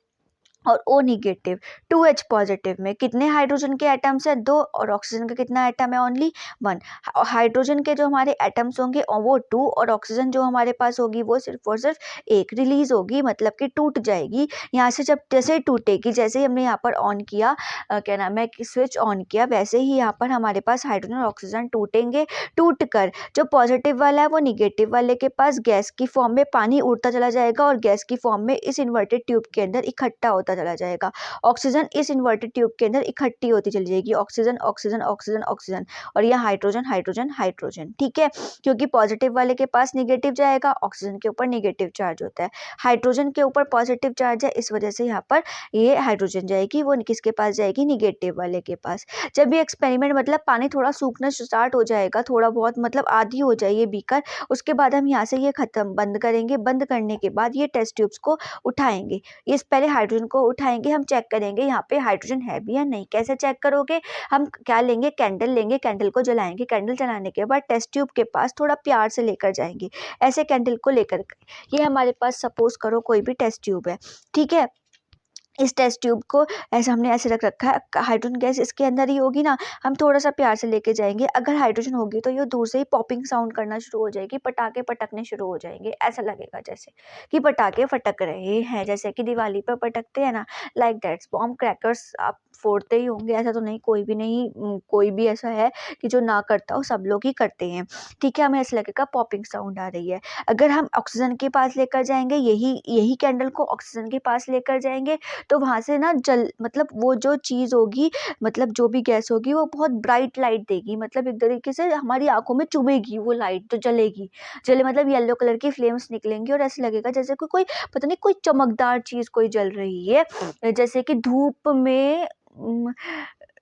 और O निगेटिव 2H पॉजिटिव में कितने हाइड्रोजन के एटम्स है? 2 और ऑक्सीजन का कितना एटम है? ओनली 1। हाइड्रोजन के जो हमारे एटम्स होंगे वो 2 और ऑक्सीजन जो हमारे पास होगी वो सिर्फ और सिर्फ 1 रिलीज होगी, मतलब कि टूट जाएगी। यहाँ से जब जैसे ही टूटेगी, जैसे ही हमने यहाँ पर ऑन किया क्या नाम है कि स्विच ऑन किया, वैसे ही यहाँ पर हमारे पास हाइड्रोजन और ऑक्सीजन टूटेंगे। टूट कर जो पॉजिटिव वाला है वो निगेटिव वाले के पास गैस की फॉर्म में पानी उड़ता चला जाएगा और गैस की फॉर्म में इस इन्वर्टेड ट्यूब के अंदर इकट्ठा होता चला जाएगा। ऑक्सीजन इस इन्वर्टेड ट्यूब के अंदर इकट्ठी होती चली जाएगी, ऑक्सीजन ऑक्सीजन ऑक्सीजन ऑक्सीजन, और यह हाइड्रोजन हाइड्रोजन हाइड्रोजन, ठीक है। क्योंकि पॉजिटिव वाले के पास निगेटिव जाएगा, ऑक्सीजन के ऊपर निगेटिव चार्ज होता है, हाइड्रोजन के ऊपर पॉजिटिव चार्ज है, इस वजह से यहाँ पर ये हाइड्रोजन जाएगी, वो किसके पास जाएगी? निगेटिव वाले के पास। जब ये एक्सपेरिमेंट मतलब पानी थोड़ा सूखना स्टार्ट हो जाएगा, थोड़ा बहुत मतलब आधी हो जाए ये बीकर, उसके बाद हम यहाँ से ये खत्म बंद करेंगे। बंद करने के बाद ये टेस्ट ट्यूब्स को उठाएंगे। इस पहले हाइड्रोजन को उठाएंगे, हम चेक करेंगे यहाँ पे हाइड्रोजन है भी या नहीं। कैसे चेक करोगे? हम क्या लेंगे? कैंडल लेंगे, कैंडल को जलाएंगे, कैंडल जलाने के बाद टेस्ट ट्यूब के पास थोड़ा प्यार से लेकर जाएंगे, ऐसे कैंडल को लेकर। ये हमारे पास सपोज करो कोई भी टेस्ट ट्यूब है, ठीक है। इस टेस्ट ट्यूब को ऐसे हमने ऐसे रख रखा है, हाइड्रोजन गैस इसके अंदर ही होगी ना, हम थोड़ा सा प्यार से लेके जाएंगे। अगर हाइड्रोजन होगी तो ये दूर से ही पॉपिंग साउंड करना शुरू हो जाएगी, पटाखे पटकने शुरू हो जाएंगे। ऐसा लगेगा जैसे कि पटाखे फटक रहे हैं, जैसे कि दिवाली पर पटकते हैं ना, लाइक दैट्स। बॉम्ब क्रैकर्स आप फोड़ते ही होंगे, ऐसा तो नहीं, कोई भी नहीं, कोई भी ऐसा है कि जो ना करता हो, सब लोग ही करते हैं, ठीक है। हमें ऐसा लगेगा पॉपिंग साउंड आ रही है। अगर हम ऑक्सीजन के पास लेकर जाएंगे, यही कैंडल को ऑक्सीजन के पास लेकर जाएंगे, तो वहाँ से ना मतलब वो जो चीज़ होगी, मतलब जो भी गैस होगी, वो बहुत ब्राइट लाइट देगी, मतलब एक तरीके से हमारी आंखों में चुभेगी वो लाइट, तो जलेगी। जले मतलब येलो कलर की फ्लेम्स निकलेंगी और ऐसे लगेगा जैसे कोई पता नहीं कोई चमकदार चीज़ कोई जल रही है, जैसे कि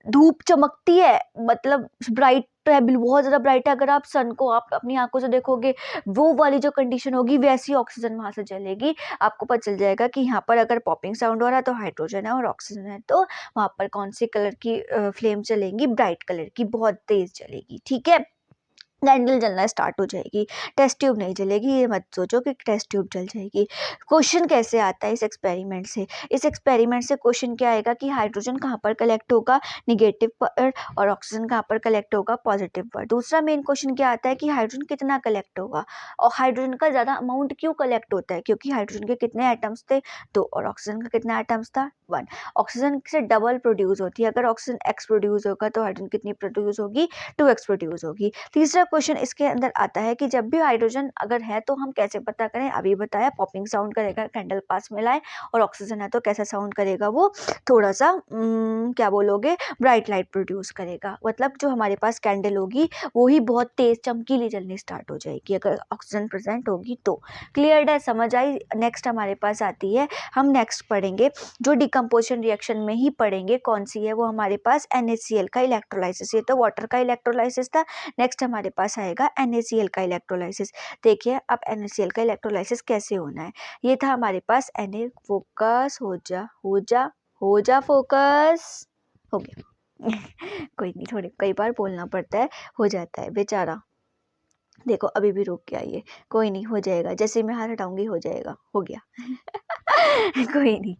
धूप चमकती है, मतलब ब्राइट है, बहुत ज़्यादा ब्राइट है। अगर आप सन को आप अपनी आंखों से देखोगे, वो वाली जो कंडीशन होगी, वैसी ऑक्सीजन वहाँ से जलेगी। आपको पता चल जाएगा कि यहाँ पर अगर पॉपिंग साउंड हो रहा है तो हाइड्रोजन है, और ऑक्सीजन है तो वहाँ पर कौन सी कलर की फ्लेम चलेंगी? ब्राइट कलर की, बहुत तेज चलेगी, ठीक है। कैंडल जलना स्टार्ट हो जाएगी, टेस्ट ट्यूब नहीं जलेगी। ये मत सोचो कि टेस्ट ट्यूब जल जाएगी। क्वेश्चन कैसे आता है इस एक्सपेरिमेंट से? इस एक्सपेरिमेंट से क्वेश्चन क्या आएगा कि हाइड्रोजन कहाँ पर कलेक्ट होगा? निगेटिव पर, और ऑक्सीजन कहाँ पर कलेक्ट होगा? पॉजिटिव पर। दूसरा मेन क्वेश्चन क्या आता है कि हाइड्रोजन कितना कलेक्ट होगा, और हाइड्रोजन का ज़्यादा अमाउंट क्यों कलेक्ट होता है? क्योंकि हाइड्रोजन के कितने एटम्स थे? 2, और ऑक्सीजन का कितना एटम्स था? 1। ऑक्सीजन से डबल प्रोड्यूस होती है, अगर ऑक्सीजन X प्रोड्यूस होगा तो हाइड्रोजन कितनी प्रोड्यूस होगी? 2X प्रोड्यूस होगी। तीसरा क्वेश्चन इसके अंदर आता है कि जब भी हाइड्रोजन अगर है तो हम कैसे पता करें, अभी बताया पॉपिंग साउंड करेगा कैंडल पास में लाए, और ऑक्सीजन है तो कैसा साउंड करेगा, वो थोड़ा सा क्या बोलोगे, ब्राइट लाइट प्रोड्यूस करेगा। मतलब जो हमारे पास कैंडल होगी वो ही बहुत तेज चमकीली जलनी स्टार्ट हो जाएगी अगर ऑक्सीजन प्रेजेंट होगी तो। क्लियर है, समझ आई। नेक्स्ट हमारे पास आती है, हम नेक्स्ट पढ़ेंगे जो डिकम्पोजिशन रिएक्शन में ही पढ़ेंगे, कौन सी है वो हमारे पास NaCl का इलेक्ट्रोलाइसिस। ये तो वाटर का इलेक्ट्रोलाइसिस था, नेक्स्ट हमारे पास आएगा NaCl का इलेक्ट्रोलाइसिस। देखिए अब NaCl का इलेक्ट्रोलाइसिस कैसे होना है। ये था हमारे पास Na, फोकस हो जा हो जा हो जा, फोकस हो गया कोई नहीं, थोड़े कई बार बोलना पड़ता है, हो जाता है बेचारा। देखो अभी भी रुक गया, ये कोई नहीं, हो जाएगा, जैसे मैं हाथ हटाऊंगी हो जाएगा, हो गया कोई नहीं।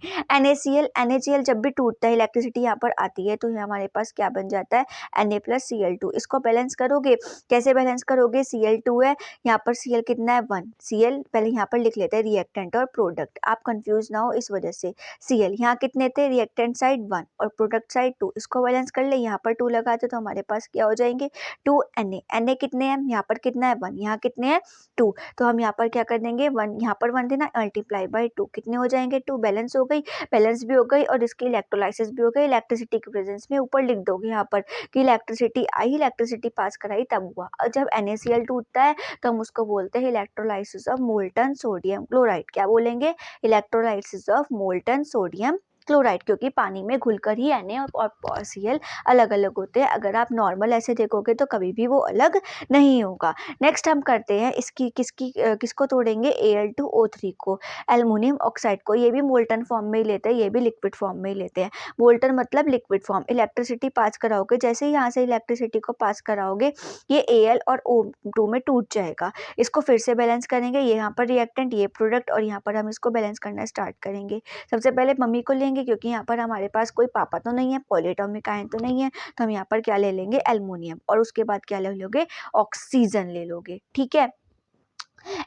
NaCl जब भी टूटता है, इलेक्ट्रिसिटी यहाँ पर आती है, तो हमारे पास क्या बन जाता है, Na+Cl2। इसको बैलेंस करोगे, कैसे बैलेंस करोगे, Cl2 है यहाँ पर, Cl कितना है 1, Cl पहले यहाँ पर लिख लेते हैं रिएक्टेंट और प्रोडक्ट, आप कंफ्यूज ना हो इस वजह से। Cl यहाँ कितने थे, रिएक्टेंट साइड 1 और प्रोडक्ट साइड 2, इसको बैलेंस कर ले, यहाँ पर 2 लगाते तो हमारे पास क्या हो जाएंगे 2 Na कितने हैं, यहाँ पर कितना है 1, यहाँ कितने हैं 2, तो हम यहाँ पर क्या कर देंगे 1, यहाँ पर 1 देना, मल्टीप्लाई बाय 2, कितने हो जाएंगे 2, बैलेंस हो गई, बैलेंस भी हो गई और इसकी इलेक्ट्रोलाइसिस भी हो गई। इलेक्ट्रिसिटी के प्रेजेंस में ऊपर लिख दोगे यहाँ पर कि इलेक्ट्रिसिटी आई, इलेक्ट्रिसिटी पास कराई तब हुआ। और जब NaCl टूटता है तो हम उसको बोलते हैं electrolysis of molten sodium chloride. क्या बोलेंगे, electrolysis of molten sodium chloride, क्योंकि पानी में घुलकर ही Na और Cl अलग अलग होते हैं। अगर आप नॉर्मल ऐसे देखोगे तो कभी भी वो अलग नहीं होगा। नेक्स्ट हम करते हैं इसकी किसको तोड़ेंगे, Al2O3 को, एल्युमिनियम ऑक्साइड को। ये भी मोल्टन फॉर्म में ही लेते हैं, ये भी लिक्विड फॉर्म में ही लेते हैं। मोल्टन मतलब लिक्विड फॉर्म। इलेक्ट्रिसिटी पास कराओगे, जैसे ही यहाँ से इलेक्ट्रिसिटी को पास कराओगे ये Al और O2 में टूट जाएगा। इसको फिर से बैलेंस करेंगे, ये यहाँ पर रिएक्टेंट, ये प्रोडक्ट, और यहाँ पर हम इसको बैलेंस करना स्टार्ट करेंगे। सबसे पहले मम्मी को लेंगे, क्योंकि यहाँ पर हमारे पास कोई पापा तो नहीं है, पॉलीएटॉमिक आयन तो नहीं है, तो हम यहाँ पर क्या ले लेंगे, एल्युमिनियम, और उसके बाद क्या ले लोगे, ऑक्सीजन ले लोगे। ठीक है,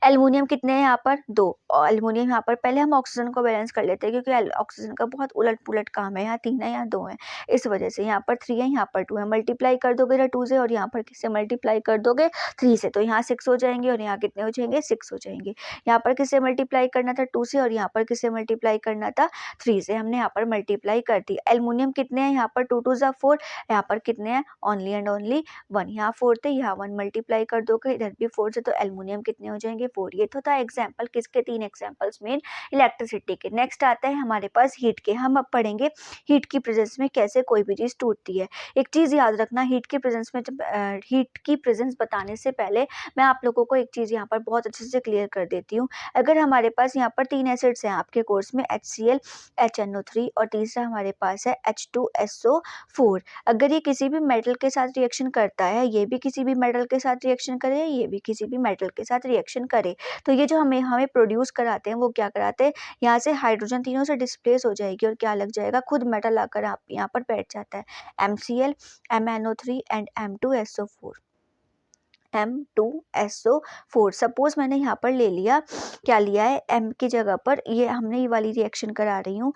एल्युमिनियम कितने हैं यहाँ पर 2, और एल्युमिनियम यहाँ पर, पहले हम ऑक्सीजन को बैलेंस कर लेते हैं क्योंकि ऑक्सीजन का बहुत उलट पुलट काम है, यहाँ 3 है यहाँ 2 है, इस वजह से यहाँ पर 3 है यहाँ पर 2 है। मल्टीप्लाई कर दोगे 2 से, और यहाँ पर किससे मल्टीप्लाई कर दोगे 3 से, तो यहाँ 6 हो जाएंगे, और यहाँ कितने हो जाएंगे 6 हो जाएंगे। यहाँ पर किससे मल्टीप्लाई करना था 2 से, और यहाँ पर किससे मल्टीप्लाई करना था 3 से, हमने यहाँ पर मल्टीप्लाई कर दी। एल्युमिनियम कितने हैं यहाँ पर 2 2 जा 4, यहाँ पर कितने हैं ओनली एंड ओनली 1, यहाँ 4 थे, यहाँ 1 मल्टीप्लाई कर दोगे, इधर भी 4 से, तो एल्युमिनियम कितने हो जाएंगे 4। ये तो था एग्जाम्पल किसके, 3 एग्जाम्पल्स मेन इलेक्ट्रिसिटी के। नेक्स्ट आता है हमारे पास हीट के। हम अब पढ़ेंगे हीट की प्रेजेंस में कैसे कोई भी चीज टूटती है। एक चीज याद रखना, हीट की प्रेजेंस में, जब हीट की प्रेजेंस बताने से पहले मैं आप लोगों को एक चीज यहाँ पर बहुत अच्छे से क्लियर कर देती हूँ। अगर हमारे पास यहाँ पर 3 एसिड्स हैं आपके कोर्स में, HCl, HNO3 और तीसरा हमारे पास है H2SO4। अगर ये किसी भी मेटल के साथ रिएक्शन करता है, ये भी किसी भी मेटल के साथ रिएक्शन करे, ये भी किसी भी मेटल के साथ रिएक्शन करे, तो ये जो हमें प्रोड्यूस कराते हैं वो क्या कराते हैं, यहाँ से हाइड्रोजन तीनों से डिस्प्लेस हो जाएगी और क्या लग जाएगा, खुद मेटल आकर आप यहाँ पर बैठ जाता है, MCl, MnO3 and M2SO4। M2SO4। Suppose मैंने यहाँ पर ले लिया, क्या लिया है, M की जगह पर ये हमने ये वाली रिएक्शन करा रही हूँ,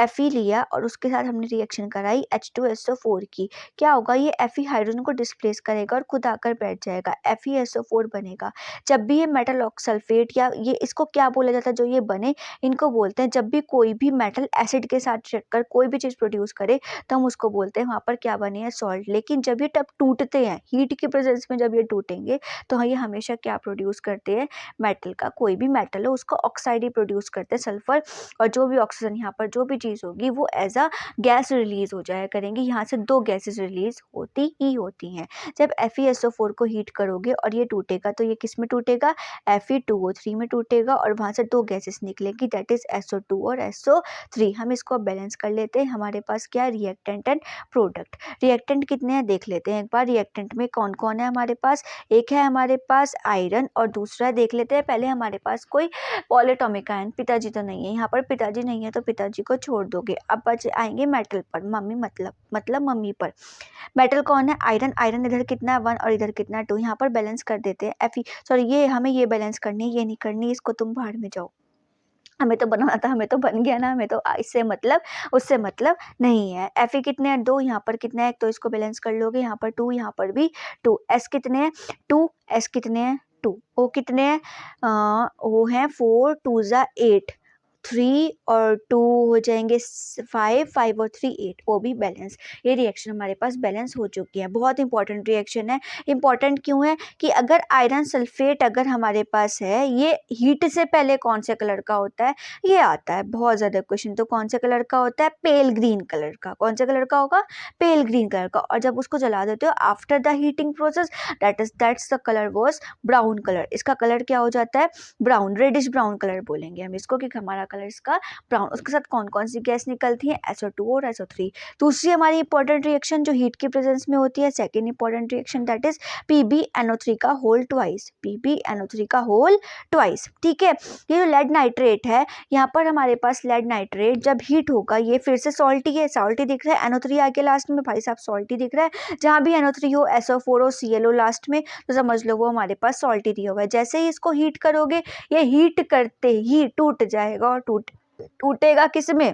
Fe लिया और उसके साथ हमने रिएक्शन कराई H2SO4 की। क्या होगा, ये Fe हाइड्रोजन को डिस्प्लेस करेगा और खुद आकर बैठ जाएगा, FeSO4 बनेगा। जब भी ये मेटल सल्फेट या ये इसको क्या बोला जाता है, जो ये बने इनको बोलते हैं, जब भी कोई भी मेटल एसिड के साथ चक्कर कोई भी चीज़ प्रोड्यूस करे तो हम उसको बोलते हैं वहाँ पर क्या बने हैं, सॉल्ट। लेकिन जब ये तब टूटते हैं हीट की प्रेजेंस में, जब ये टूटेंगे तो ये हमेशा क्या प्रोड्यूस करते हैं, मेटल का कोई भी मेटल हो उसको ऑक्साइड ही प्रोड्यूस करते हैं, सल्फर, और जो भी ऑक्सीजन यहाँ पर जो भी चीज़ होगी वो एज अ गैस रिलीज हो जाया करेंगी। यहाँ से 2 गैसेस रिलीज होती ही होती हैं। जब FeSO4 को हीट करोगे और ये टूटेगा तो ये किस में टूटेगा, Fe2O3 में टूटेगा, और वहाँ से 2 गैसेस निकलेंगी, दैट इज SO2 और SO3। हम इसको बैलेंस कर लेते हैं। हमारे पास क्या है, रिएक्टेंट एंड प्रोडक्ट। रिएक्टेंट कितने हैं देख लेते हैं एक बार। रिएक्टेंट में कौन कौन है हमारे पास, एक है हमारे पास आयरन, और दूसरा देख लेते हैं पहले हमारे पास कोई पॉलीएटॉमिक आयन। पिताजी तो नहीं है यहाँ पर, पिताजी नहीं है तो पिताजी को छोड़ दोगे। अब बच आएंगे मेटल पर, मम्मी मतलब मम्मी पर। मेटल कौन है, आयरन। आयरन इधर कितना है 1 और इधर कितना है 2, यहाँ पर बैलेंस कर देते हैं। ये हमें ये बैलेंस करनी है, ये नहीं करनी, इसको तुम बाहर में जाओ। हमें तो बनाना था, हमें तो बन गया ना, हमें तो इससे मतलब उससे मतलब नहीं है। Fe कितने हैं 2, यहाँ पर कितने हैं, तो इसको बैलेंस कर लोगे, यहाँ पर 2, यहाँ पर भी 2। S कितने हैं 2, S कितने हैं 2। O कितने हैं वो हैं 4, 2 जा 8, 3 और 2 हो जाएंगे 5, 5 और 3 8, वो भी बैलेंस। ये रिएक्शन हमारे पास बैलेंस हो चुकी है। बहुत इंपॉर्टेंट रिएक्शन है। इंपॉर्टेंट क्यों है कि अगर आयरन सल्फेट अगर हमारे पास है, ये हीट से पहले कौन से कलर का होता है, ये आता है बहुत ज़्यादा क्वेश्चन। तो कौन से कलर का होता है, पेल ग्रीन कलर का। कौन से कलर का होगा, पेल ग्रीन कलर का। और जब उसको जला देते हो after the heating process, that's the colour was brown colour. इसका कलर क्या हो जाता है, ब्राउन, रेडिश ब्राउन कलर बोलेंगे हम इसको, कि हमारा कलर इसका ब्राउन। उसके साथ कौन कौन सी गैस निकलती है, SO2 और SO3। दूसरी हमारी इंपॉर्टेंट रिएक्शन जो हीट के प्रेजेंस में होती है, second important reaction, that is PbNO3 का होल ट्वाइस, PbNO3 का होल ट्वाइस। ठीक है, ये जो लेड नाइट्रेट है, यहाँ पर हमारे पास लेड नाइट्रेट जब हीट होगा, ये फिर से सॉल्टी है, सॉल्टी दिख रहा है, NO3 आके लास्ट में, भाई साहब सॉल्टी दिख रहा है। जहाँ भी NO3 हो, SO4 हो, Cl हो लास्ट में, तो समझ लो वो हमारे पास सॉल्टी दिया हुआ है। जैसे ही इसको हीट करोगे, ये हीट करते ही टूट जाएगा, और टूटेगा किस में,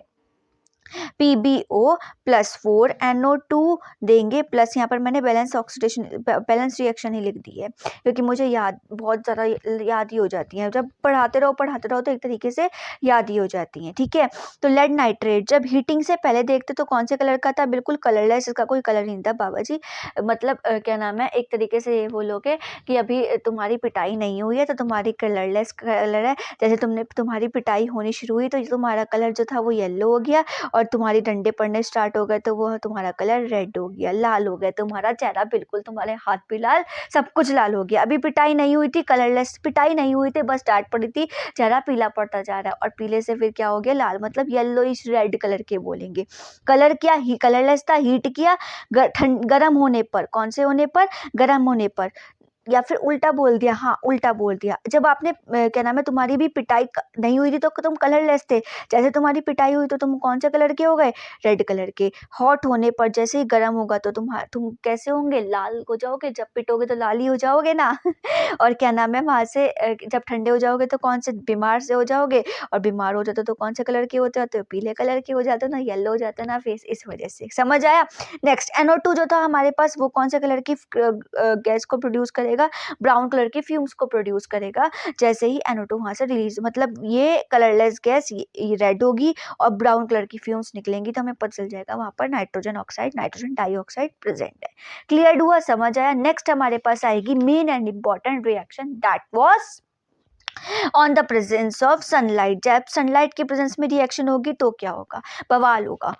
PbO प्लस 4NO2 देंगे, प्लस यहाँ पर मैंने बैलेंस ऑक्सीडेशन, बैलेंस रिएक्शन ही लिख दी है, क्योंकि मुझे याद बहुत ज़्यादा याद ही हो जाती हैं। जब पढ़ाते रहो तो एक तरीके से याद ही हो जाती हैं। ठीक है, तो लेड नाइट्रेट जब हीटिंग से पहले देखते तो कौन से कलर का था, बिल्कुल कलरलेस, इसका कोई कलर नहीं था बाबा जी। मतलब क्या नाम है, एक तरीके से ये बोलोगे कि अभी तुम्हारी पिटाई नहीं हुई है तो तुम्हारी कलरलेस कलर है। जैसे तुम्हारी पिटाई होनी शुरू हुई तो तुम्हारा कलर जो था वो येलो हो गया, और तुम्हारी डंडे पड़ने स्टार्ट हो गए तो वो तुम्हारा कलर रेड हो गया, लाल हो गया, तुम्हारा चेहरा बिल्कुल, तुम्हारे हाथ भी लाल, सब कुछ लाल हो गया। अभी पिटाई नहीं हुई थी, कलरलेस पिटाई नहीं हुई थी, बस डांट पड़ी थी, चेहरा पीला पड़ता जा रहा है, और पीले से फिर क्या हो गया, लाल, मतलब येलोइश रेड कलर के बोलेंगे। कलर क्या ही कलरलेस था, हीट किया गर्म होने पर, कौन से होने पर, गर्म होने पर, या फिर उल्टा बोल दिया, हाँ उल्टा बोल दिया। जब आपने क्या नाम है, तुम्हारी भी पिटाई नहीं हुई थी तो तुम कलरलेस थे, जैसे तुम्हारी पिटाई हुई तो तुम कौन से कलर के हो गए, रेड कलर के। हॉट होने पर जैसे ही गर्म होगा तो तुम कैसे होंगे, लाल हो जाओगे, जब पिटोगे तो लाल ही हो जाओगे ना और क्या नाम है, वहाँ से जब ठंडे हो जाओगे तो कौन से बीमार से हो जाओगे, और बीमार हो जाते तो कौन से कलर के होते हो, तो पीले कलर के हो जाते हो ना, येलो हो जाता है ना फेस, इस वजह से। समझ आया। नेक्स्ट, NO2 जो था हमारे पास, वो कौन से कलर की गैस को प्रोड्यूस करेगा, ब्राउन कलर के फ्यूम्स को प्रोड्यूस करेगा। जैसे ही NO2 वहां से रिलीज, मतलब ये कलरलेस गैस ये रेड होगी और ब्राउन कलर की फ्यूम्स निकलेंगी, तो हमें पता चल जाएगा वहां पर nitrogen oxide, nitrogen dioxide present है। क्लियर हुआ, समझ आया। नेक्स्ट हमारे पास आएगी main and important reaction, that was on the presence of sunlight. जब सनलाइट के प्रेजेंस में रिएक्शन होगी तो क्या होगा, बवाल होगा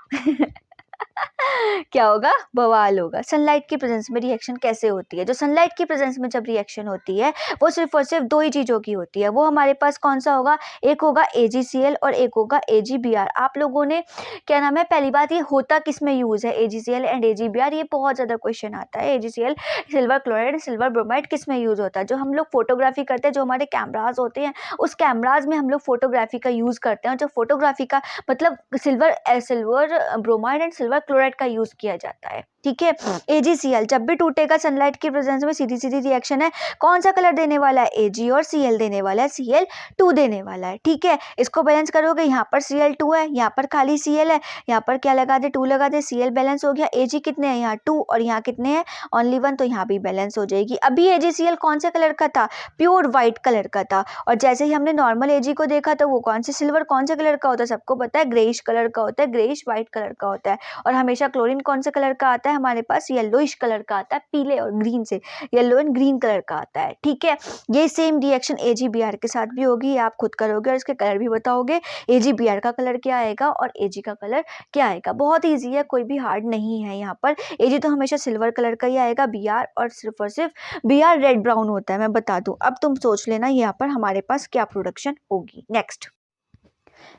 क्या होगा, बवाल होगा। सनलाइट की प्रेजेंस में रिएक्शन कैसे होती है, जो सनलाइट की प्रेजेंस में जब रिएक्शन होती है वो सिर्फ और सिर्फ दो ही चीज़ों की होती है। वो हमारे पास कौन सा होगा, एक होगा AgCl और एक होगा AgBr। आप लोगों ने क्या नाम है, पहली बात ये होता किस में यूज़ है, AgCl एंड AgBr, ये बहुत ज़्यादा क्वेश्चन आता है। AgCl silver chloride, silver bromide किस में यूज़ होता है, जो हम लोग फोटोग्राफी करते हैं, जो हमारे कैमराज होते हैं, उस कैमराज में हम लोग फोटोग्राफी का यूज़ करते हैं, जो फोटोग्राफी का मतलब silver bromide and silver chloride का यूज किया जाता है। ठीक है, AgCl जब भी टूटेगा सनलाइट की प्रेजेंस में, सीधी सीधी रिएक्शन है, कौन सा कलर देने वाला है, Ag, और Cl देने वाला है, Cl2 देने वाला है। ठीक है, इसको बैलेंस करोगे, यहाँ पर Cl2 है, यहाँ पर खाली Cl है, यहाँ पर क्या लगा दे, 2 लगा दे, Cl बैलेंस हो गया। Ag कितने हैं, यहाँ 2, और यहाँ कितने हैं, ओनली 1, तो यहाँ भी बैलेंस हो जाएगी। अभी AgCl कौन से कलर का था, प्योर व्हाइट कलर का था, और जैसे ही हमने नॉर्मल Ag को देखा तो वो कौन से सिल्वर कौन से कलर का होता है, सबको पता है, ग्रेइश कलर का होता है, ग्रेइश व्हाइट कलर का होता है। और हमेशा क्लोरीन कौन से कलर का आता है हमारे पास, येलोइश कलर का आता है, पीले और ग्रीन से, येलो एंड ग्रीन कलर का आता है। ठीक है, ये सेम रिएक्शन AgBr के साथ भी होगी, आप खुद करोगे और इसके कलर भी बताओगे, AgBr का कलर क्या आएगा और Ag का कलर क्या आएगा। बहुत ईजी है, कोई भी हार्ड नहीं है यहाँ पर। Ag तो हमेशा सिल्वर कलर का ही आएगा, Br और सिर्फ Br रेड ब्राउन होता है, मैं बता दूं। अब तुम सोच लेना यहाँ पर हमारे पास क्या प्रोडक्शन होगी। नेक्स्ट,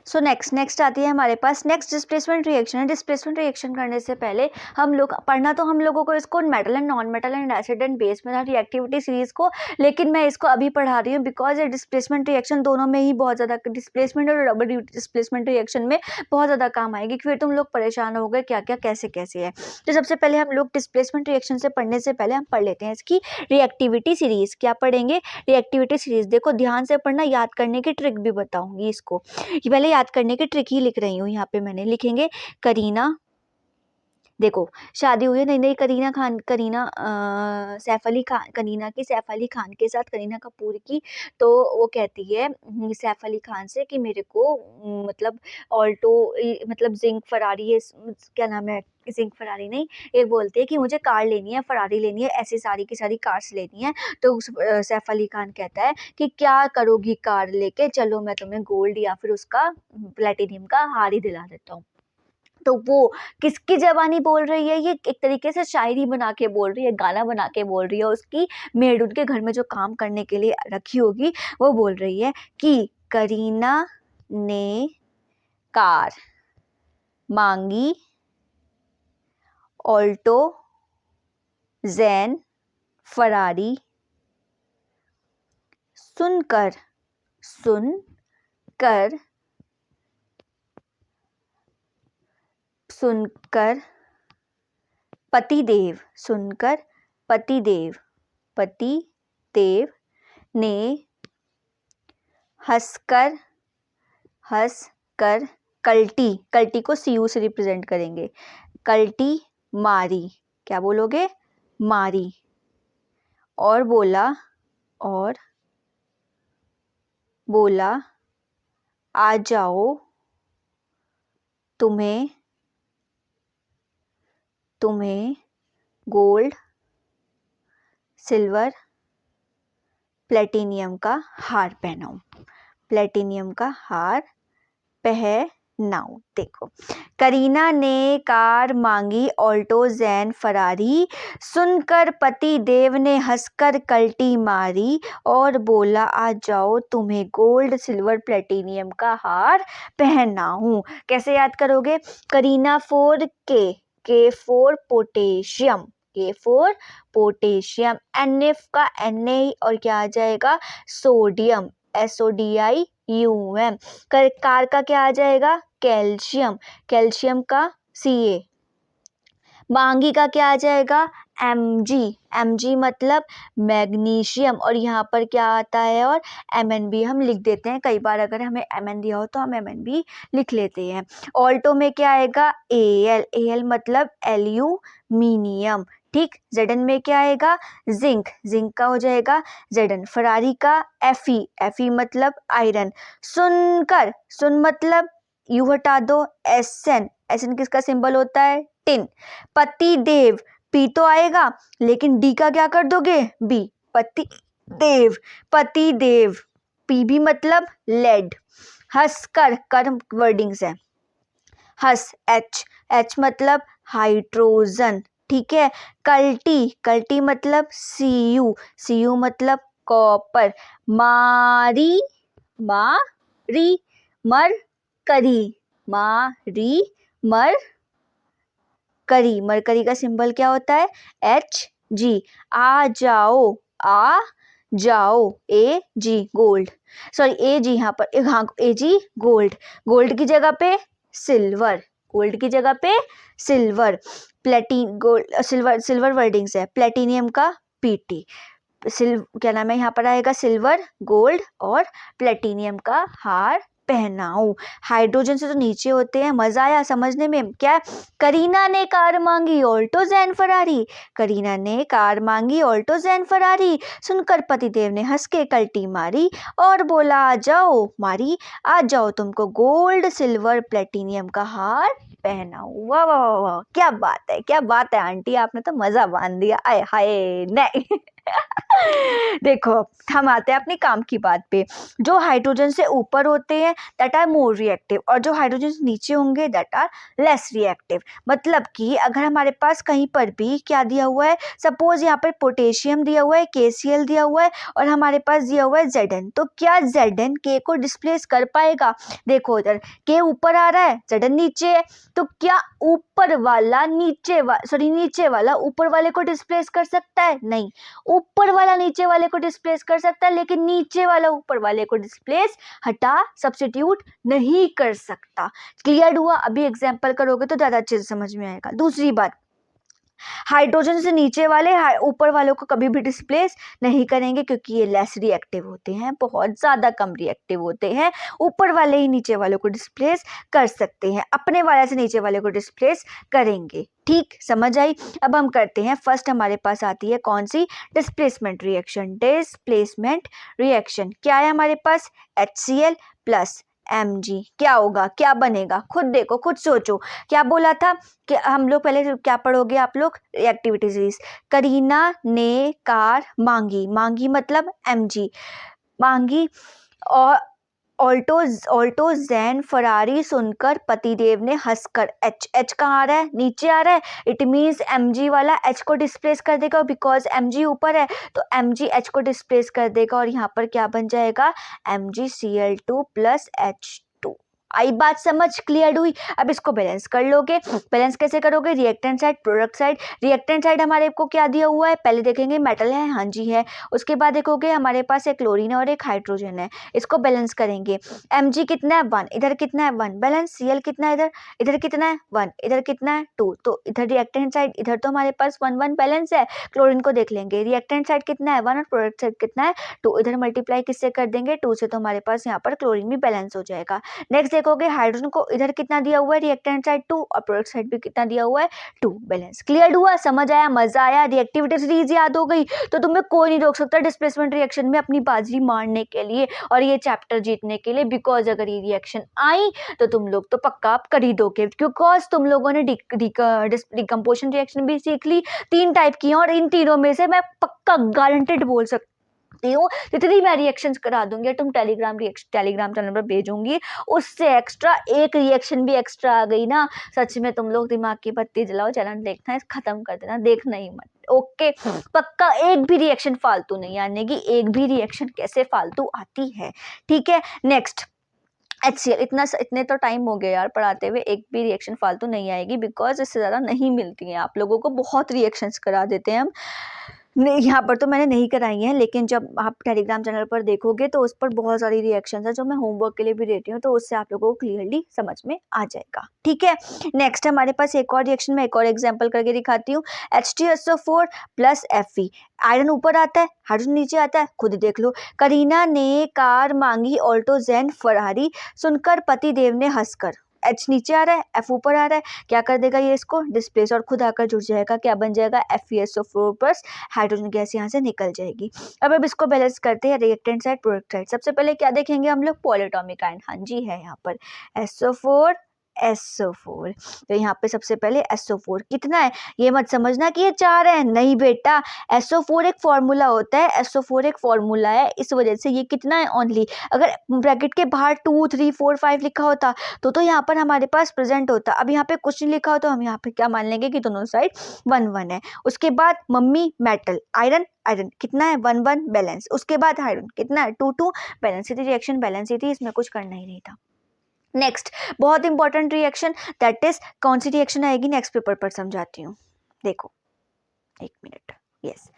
सो नेक्स्ट आती है हमारे पास नेक्स्ट डिस्प्लेसमेंट रिएक्शन है। डिस्प्लेसमेंट रिएक्शन करने से पहले हम लोग पढ़ना तो हम लोगों को इसको metal and non metal and acid and base में था रिएक्टिविटी सीरीज को, लेकिन मैं इसको अभी पढ़ा रही हूँ बिकॉज ये डिस्प्लेसमेंट रिएक्शन दोनों में ही बहुत ज़्यादा, डिस्प्लेसमेंट और डबल डिस्प्लेसमेंट रिएक्शन में बहुत ज़्यादा काम आएगी। फिर तुम लोग परेशान हो गए क्या क्या कैसे कैसे है। तो सबसे पहले हम लोग डिस्प्लेसमेंट रिएक्शन से पढ़ने से पहले हम पढ़ लेते हैं इसकी रिएक्टिविटी सीरीज। क्या पढ़ेंगे? Reactivity series. देखो ध्यान से पढ़ना, याद करने की ट्रिक भी बताऊंगी इसको। ये पहले याद करने की ट्रिक ही लिख रही हूँ यहाँ पे मैंने। लिखेंगे करीना, देखो शादी हुई है नई नई करीना सैफ अली खान, करीना की सैफ अली खान के साथ, करीना कपूर की। तो वो कहती है सैफ अली खान से कि मेरे को मतलब ऑल्टो मतलब जिंक फरारी है, क्या नाम है, जिंक फरारी नहीं, एक बोलती है कि मुझे कार लेनी है, फरारी लेनी है, ऐसी सारी की सारी कार्स लेनी है। तो सैफ अली खान कहता है कि क्या करोगी कार लेके, चलो मैं तुम्हें गोल्ड या फिर उसका प्लेटिनियम का हार ही दिला देता हूँ। तो वो किसकी जबानी बोल रही है? ये एक तरीके से शायरी बना के बोल रही है, गाना बना के बोल रही है। उसकी मेड उनके घर में जो काम करने के लिए रखी होगी वो बोल रही है कि करीना ने कार मांगी, ऑल्टो जैन फरारी, सुनकर पतिदेव ने हंसकर कल्टी को सीयू से रिप्रेजेंट करेंगे, कल्टी मारी, क्या बोलोगे? मारी। और बोला आ जाओ तुम्हें गोल्ड सिल्वर प्लेटिनियम का हार पहनाऊं, देखो करीना ने कार मांगी, ऑल्टो जैन फरारी, सुनकर पति देव ने हंसकर कल्टी मारी, और बोला आ जाओ तुम्हें गोल्ड सिल्वर प्लेटिनियम का हार पहनाऊं। कैसे याद करोगे? करीना फोर के फोर पोटेशियम, NF का Na और क्या आ जाएगा? Sodium, SODIUM। कार का क्या आ जाएगा? कैल्शियम का Ca। मांगी का क्या आ जाएगा? Mg मतलब मैग्नीशियम, और यहाँ पर क्या आता है? और MnB हम लिख देते हैं, कई बार अगर हमें Mn दिया हो तो हम MnB लिख लेते हैं। ऑल्टो में क्या आएगा? Al मतलब एल्यूमिनियम, ठीक। Zn में क्या आएगा? जिंक का हो जाएगा Zn। फरारी का Fe मतलब आयरन। सुन मतलब यू हटा दो, SN किसका सिंबल होता है? टिन। पति देव, पी तो आएगा लेकिन डी का क्या कर दोगे? बी। पति देव पीबी मतलब लेड। हंसकर, कर्म वर्डिंग्स है, हंस H मतलब हाइड्रोजन, ठीक है। कल्टी मतलब Cu मतलब कॉपर। मरकरी, मरकरी का सिंबल क्या होता है? Hg। आ जाओ Ag गोल्ड, सॉरी Ag यहाँ पर, हाँ Ag गोल्ड की जगह पे सिल्वर, सिल्वर वर्डिंग्स है। प्लेटिनियम का PT, क्या नाम है यहाँ पर आएगा? सिल्वर, गोल्ड और प्लेटिनियम का हार पहनाऊं। हाइड्रोजन से तो नीचे होते हैं। मजा आया समझने में? क्या? करीना ने कार मांगी, ऑल्टो जैन फरारी, सुनकर पतिदेव ने हंस के कल्टी मारी, और बोला आ जाओ तुमको गोल्ड सिल्वर प्लेटिनियम का हार पहनाऊं। वाह, क्या बात है आंटी, आपने तो मजा बांध दिया। आए हाय नहीं देखो, हम आते हैं अपने काम की बात पे। जो हाइड्रोजन से ऊपर होते हैं दैट आर मोर रिएक्टिव, और जो हाइड्रोजन से नीचे होंगे दैट आर लेस रिएक्टिव। मतलब कि अगर हमारे पास कहीं पर भी क्या दिया हुआ है, सपोज यहाँ पर पोटेशियम दिया हुआ है, KCl दिया हुआ है, और हमारे पास दिया हुआ है Zn, तो क्या Zn K को डिस्प्लेस कर पाएगा? देखो उधर K ऊपर आ रहा है, Zn नीचे है, तो क्या ऊपर वाला नीचे वाला ऊपर वाले को डिस्प्लेस कर सकता है? नहीं। ऊपर वाला नीचे वाले को डिस्प्लेस कर सकता है, लेकिन नीचे वाला ऊपर वाले को डिस्प्लेस सब्स्टिट्यूट नहीं कर सकता। क्लियर हुआ? अभी एग्जांपल करोगे तो ज्यादा अच्छे से समझ में आएगा। दूसरी बात, हाइड्रोजन से नीचे वाले ऊपर वालों को कभी भी डिस्प्लेस नहीं करेंगे, क्योंकि ये लेस रिएक्टिव होते हैं, बहुत ज़्यादा कम रिएक्टिव होते हैं। ऊपर वाले ही नीचे वालों को डिस्प्लेस कर सकते हैं, अपने वाले से नीचे वाले को डिस्प्लेस करेंगे। ठीक, समझ आई? अब हम करते हैं, फर्स्ट हमारे पास आती है कौन सी? Displacement reaction. डिस्प्लेसमेंट रिएक्शन क्या है हमारे पास? HCl plus Mg। क्या होगा, क्या बनेगा? खुद देखो, खुद सोचो। क्या बोला था कि हम लोग पहले क्या पढ़ोगे आप लोग? Activity series. करीना ने कार मांगी मतलब Mg मांगी, और ऑल्टो जैन फरारी सुनकर पतिदेव ने हंसकर। एच कहाँ आ रहा है? नीचे आ रहा है। इट मीन्स Mg वाला H को डिस्प्लेस कर देगा, बिकॉज Mg ऊपर है, तो Mg H को डिस्प्लेस कर देगा, और यहाँ पर क्या बन जाएगा? MgCl2 plus H2। आई बात समझ? क्लियर हुई? अब इसको बैलेंस कर लोगे। बैलेंस कैसे करोगे? Reactant side, product side. Reactant side हमारे को क्या दिया हुआ है? पहले देखेंगे मेटल है, हाँ जी है। उसके बाद देखोगे हमारे पास एक क्लोरीन है और एक हाइड्रोजन है, इसको बैलेंस करेंगे। Mg कितना है? 1, इधर कितना है? 1, बैलेंस। Cl कितना है? इधर कितना है? 1, इधर कितना है? 2, तो इधर रिएक्टेंट साइड, इधर तो हमारे पास 1 1 बैलेंस है। क्लोरीन को देख लेंगे, रिएक्टेंट साइड कितना है? 1, और प्रोडक्ट साइड कितना है? 2। इधर मल्टीप्लाई किससे कर देंगे? 2 से, तो हमारे पास यहाँ पर क्लोरीन भी बैलेंस हो जाएगा। नेक्स्ट देखोगे हाइड्रोजन को, इधर कितना दिया हुआ है? रिएक्टेंट साइड 2, और प्रोडक्ट साइड भी कितना दिया हुआ है? 2, बैलेंस। क्लियर हुआ? समझ आया? मजा आया? रिएक्टिविटी सीरीज याद हो गई तो तुम्हें कोई नहीं रोक सकता डिस्प्लेसमेंट रिएक्शन में अपनी बाजी मारने के लिए और ये चैप्टर जीतने के लिए, बिकॉज अगर ये रिएक्शन आई तो तुम लोग तो पक्का आप कर ही दोगे, बिकॉज तुम लोगों ने डिकम्पोजिशन रिएक्शन भी सीख ली। 3 टाइप की हैं, और इन तीनों में से मैं पक्का गारंटेड बोल सकती हूँ जितनी मैं रिएक्शंस करा दूंगी, तुम टेलीग्राम चैनल पर भेजूंगी, उससे एक्स्ट्रा एक रिएक्शन भी एक्स्ट्रा आ गई ना, सच में तुम लोग दिमाग की बत्ती जलाओ, चैनल देखना है खत्म कर देना, देखना ही मत। ओके, पक्का एक भी रिएक्शन फालतू नहीं आने की। एक भी रिएक्शन कैसे फालतू आती है? ठीक है, नेक्स्ट HCl। इतने तो टाइम हो गया यार पढ़ाते हुए, एक भी रिएक्शन फालतू नहीं आएगी, बिकॉज इससे ज़्यादा नहीं मिलती हैं। आप लोगों को बहुत रिएक्शंस करा देते हैं हम। नहीं, यहाँ पर तो मैंने नहीं कराई हैं, लेकिन जब आप टेलीग्राम चैनल पर देखोगे तो उस पर बहुत सारी रिएक्शंस है जो मैं होमवर्क के लिए भी देती हूँ, तो उससे आप लोगों को क्लियरली समझ में आ जाएगा। ठीक है, नेक्स्ट हमारे पास एक और रिएक्शन, में एक और एग्जांपल करके दिखाती हूँ। H2SO4 plus Fe। आयरन ऊपर आता है, हाइड्रोजन नीचे आता है, खुद देख लो। करीना ने कार मांगी, ऑल्टो जैन फरारी सुनकर पति देव ने हंसकर। H नीचे आ रहा है, F ऊपर आ रहा है, क्या कर देगा ये? इसको डिस्प्लेस, और खुद आकर जुड़ जाएगा। क्या बन जाएगा? FeSO4 प्लस हाइड्रोजन गैस यहाँ से निकल जाएगी। अब इसको बैलेंस करते हैं, रिएक्टेंट साइड, प्रोडक्ट साइड। सबसे पहले क्या देखेंगे हम लोग? पॉलीएटॉमिक आयन, हाँ जी है यहाँ पर SO4 SO4, तो यहाँ पे सबसे पहले SO4 कितना है? ये मत समझना कि ये 4 है, नहीं बेटा, SO4 एक फॉर्मूला होता है, SO4 एक फॉर्मूला है, इस वजह से ये कितना है ओनली। अगर ब्रैकेट के बाहर 2 3 4 5 लिखा होता तो यहाँ पर हमारे पास प्रेजेंट होता। अब यहाँ पे कुछ नहीं लिखा हो तो हम यहाँ पे क्या मान लेंगे कि दोनों साइड 1 1 है। उसके बाद मम्मी मेटल, आयरन कितना है? 1 1 बैलेंस। उसके बाद हाइड्रोजन कितना है? 2 2 बैलेंस। थी रिएक्शन बैलेंस ही थी, इसमें कुछ करना ही नहीं था। नेक्स्ट बहुत इंपॉर्टेंट रिएक्शन, दैट इज कौन सी रिएक्शन आएगी? नेक्स्ट पेपर पर समझाती हूँ, देखो 1 minute. Yes,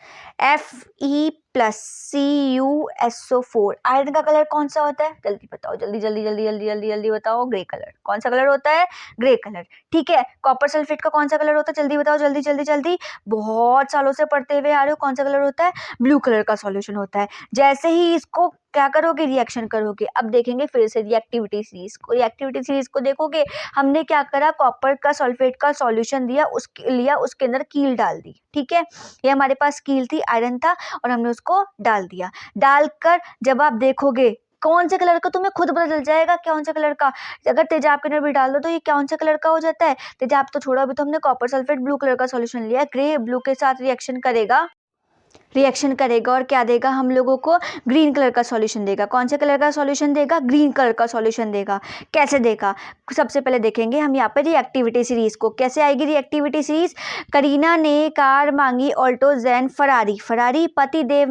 Fe plus CuSO4। Iron का कलर कौन सा होता है? जल्दी बताओ, जल्दी जल्दी जल्दी जल्दी जल्दी जल्दी बताओ। Grey colour. कौन सा कलर होता है? Grey colour. ठीक है, कॉपर सल्फेट का कौन सा कलर होता है? जल्दी बताओ, जल्दी जल्दी जल्दी, बहुत सालों से पढ़ते हुए आ रहे हो। कौन सा कलर होता है? ब्लू कलर का सॉल्यूशन होता है। जैसे ही इसको क्या करोगे? रिएक्शन करोगे। अब देखेंगे फिर से रिएक्टिविटी सीरीज को। रिएक्टिविटी सीरीज को देखोगे, हमने क्या करा? कॉपर का सल्फेट का सॉल्यूशन दिया, उसके अंदर कील डाल दी। ठीक है, ये हमारे पास कील थी, आयरन था, और हमने उसको डाल दिया। डालकर जब आप देखोगे कौन से कलर का, तुम्हें खुद पता चल जाएगा कौन से कलर का। अगर तेजाब के अंदर भी डाल दो तो ये कौन से कलर का हो जाता है? तेजाब तो छोड़ा, अभी तो हमने कॉपर सल्फेट ब्लू कलर का सॉल्यूशन लिया है। ग्रे ब्लू के साथ रिएक्शन करेगा, रिएक्शन करेगा और क्या देगा हम लोगों को, ग्रीन कलर का सॉल्यूशन देगा। कौन से कलर का सॉल्यूशन देगा, ग्रीन कलर का सॉल्यूशन देगा। कैसे देगा, सबसे पहले देखेंगे हम यहाँ पे रिएक्टिविटी सीरीज को। कैसे आएगी रिएक्टिविटी सीरीज, करीना ने कार मांगी ऑल्टो जैन फरारी, फरारी पतिदेव